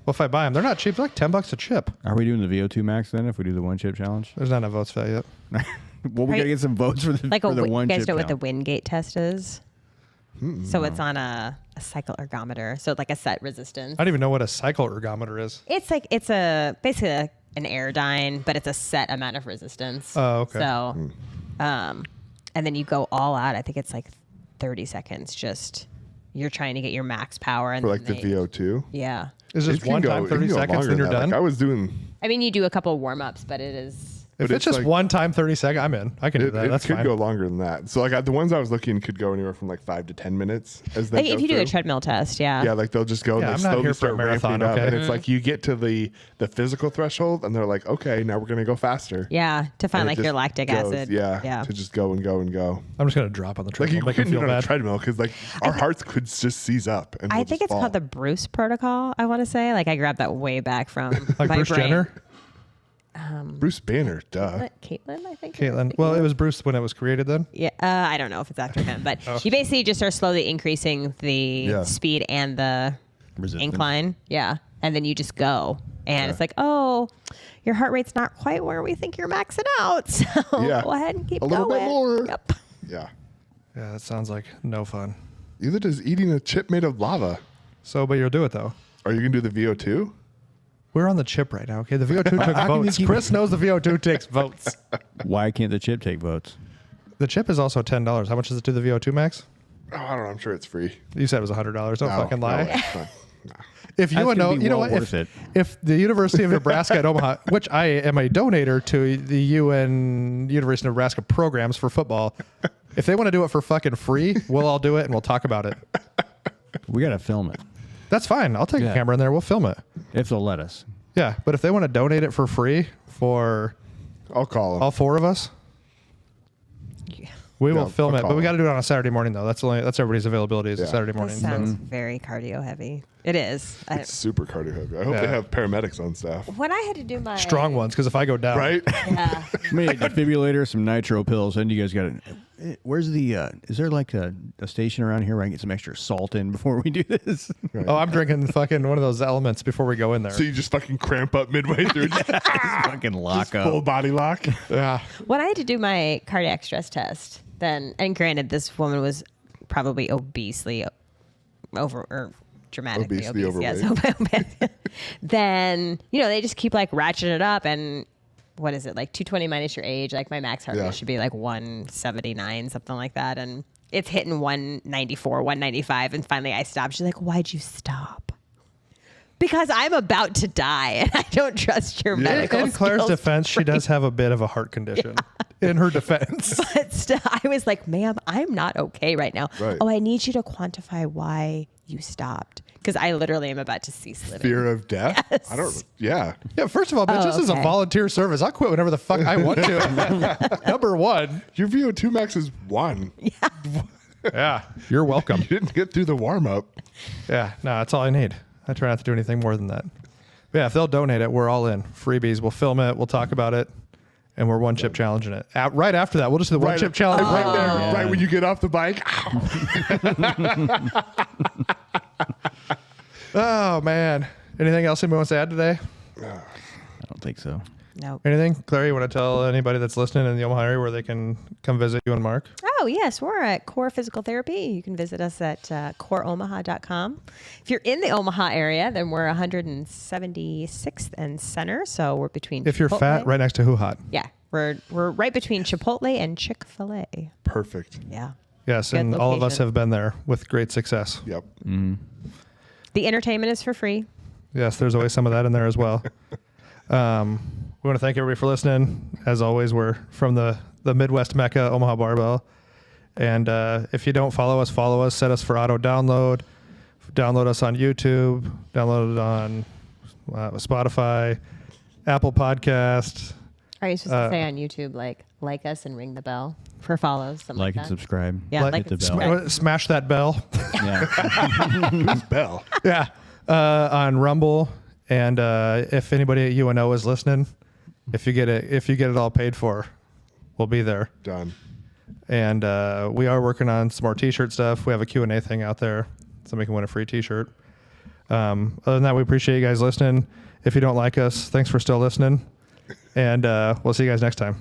Well, if I buy them, they're not cheap. They're like $10 a chip. Are we doing the VO2 max then if we do the 1 chip challenge? There's not enough votes for that yet. Well, we Right. got to get some votes for the, Like for the you 1 guys chip know what the challenge. Wingate test is? So it's on a cycle ergometer. So like a set resistance. I don't even know what a cycle ergometer is. It's like basically an Airdyne, but it's a set amount of resistance. Oh, okay. So, and then you go all out. I think it's like 30 seconds. Just you're trying to get your max power, and For like then the VO2. Yeah, Is It just can one go- time it can 30 go seconds, longer then you're than that. done? Like I was doing. I mean you do a couple warm ups, but it is. If But it's it's just like- one time 30 seconds, I'm in. I can do It, that. it That's could fine. go longer than that. So like the ones I was looking could go anywhere from like 5 to 10 minutes as they Like go if you do a through. treadmill test, yeah. Yeah, like they'll just go Yeah, and I'm they not slowly here for a start ramping marathon, up. okay? And it's like you get to the physical threshold and they're like, okay, now we're going to go faster. Yeah, to find And it like your just lactic goes, acid. Yeah, to just go and go and go. I'm just going to drop on the Like treadmill. you Make them couldn't do feel it on a bad. treadmill because like our hearts could just seize up. And I we'll think just it's fall. called the Bruce Protocol. I want to say, like I grabbed that way back from Like my Bruce brain. Jenner? Bruce Banner, duh. Caitlin, I think. Caitlin. Well, it was Bruce when it was created then. Yeah, I don't know if it's after him, but you basically just are slowly increasing the Yeah. speed and the Resistance. incline. Yeah. And then you just go. And it's like, oh, your heart rate's not quite where we think you're maxing out. So Yeah. go ahead and keep A going. little bit more. Yep. Yeah. Yeah, that sounds like no fun. Either just eating a chip made of lava. So, but you'll do it though. Are you going to do the VO2? We're on the chip right now, okay? The VO2 took How can you votes. keep- Chris knows the VO2 takes votes. Why can't the chip take votes? The chip is also $10. How much does it do the VO2 max? Oh, I don't know. I'm sure it's free. You said it was $100. Don't No, fucking lie. no, it's fine. No. If you That's want to gonna know, be you know well what? worth it. If the University of Nebraska at Omaha, which I am a donator to the University of Nebraska programs for football, if they want to do it for fucking free, we'll all do it and we'll talk about it. We got to film it That's fine. I'll take a Yeah. camera in there. We'll film it. if they'll let us. Yeah, but if they want to donate it for free for I'll call him. all 4 of us, we will Yeah, film I'll it. But call we him. got to do it on a Saturday morning though. That's everybody's availability is a Yeah. Saturday This morning. sounds So. very cardio heavy. It is. It's super cardio heavy. I hope Yeah. they have paramedics on staff. When I had to do my Strong ones, because if I go down, Right? Yeah. I mean, a defibrillator, some nitro pills, and you guys got to. Where's the? Is there like a station around here where I can get some extra salt in before we do this? Right. Oh, I'm drinking fucking one of those elements before we go in there. So you just fucking cramp up midway through. Just fucking lock up. Full body lock. Yeah. When I had to do my cardiac stress test, then, and granted, this woman was probably obesely over or dramatically Obesely obese. Yes, then, they just keep like ratcheting it up. And what is it, like 220 minus your age? Like my max heart Yeah. rate should be like 179, something like that. And it's hitting 194, 195. And finally I stopped. She's like, why'd you stop? Because I'm about to die and I don't trust your medical In Claire's skills defense, she does have a bit of a heart condition. In her defense. But still, I was like, ma'am, I'm not okay right now. Right. Oh, I need you to quantify why you stopped. Because I literally am about to cease living. Fear of death. Yes. I don't. Yeah. Yeah, first of all, bitch, Oh, this is a okay. volunteer service. I'll quit whenever the fuck I want to. Number one. Your VO2 max is 1. Yeah, you're welcome. You didn't get through the warm up. Yeah, no, that's all I need. I try not to do anything more than that. But yeah, if they'll donate it, we're all in. Freebies. We'll film it. We'll talk about it. And we're one chip challenging it. Right after that, we'll just do the one chip challenge right there, Yeah. right when you get off the bike. Oh, man. Anything else anybody wants to add today? I don't think so. No. Anything? Claire, you want to tell anybody that's listening in the Omaha area where they can come visit you and Mark? Oh, yes. We're at Core Physical Therapy. You can visit us at coreomaha.com. If you're in the Omaha area, then we're 176th and Center. So we're between If you're Chipotle- fat, right next to Who Hot. Yeah. We're right between Chipotle and Chick-fil-A. Perfect. Yeah. Yes, Good and all of us location. have been there with great success. Yep. The entertainment is for free. Yes, there's always some of that in there as well. We want to thank everybody for listening. As always, we're from the Midwest Mecca, Omaha Barbell. And if you don't follow us, set us for auto download. Download us on YouTube. Download it on Spotify, Apple Podcast. Are you supposed to say on YouTube, like us and ring the bell for follows? Something Like like and that? subscribe. Yeah, Like- like Hit the and bell. subscribe. Smash that bell. Yeah. Who's Bell? Yeah. On Rumble. And if anybody at UNO is listening, if you get it all paid for, we'll be there. Done. And we are working on some more t-shirt stuff. We have a Q&A thing out there. Somebody can win a free t-shirt. Other than that, we appreciate you guys listening. If you don't like us, thanks for still listening. And we'll see you guys next time.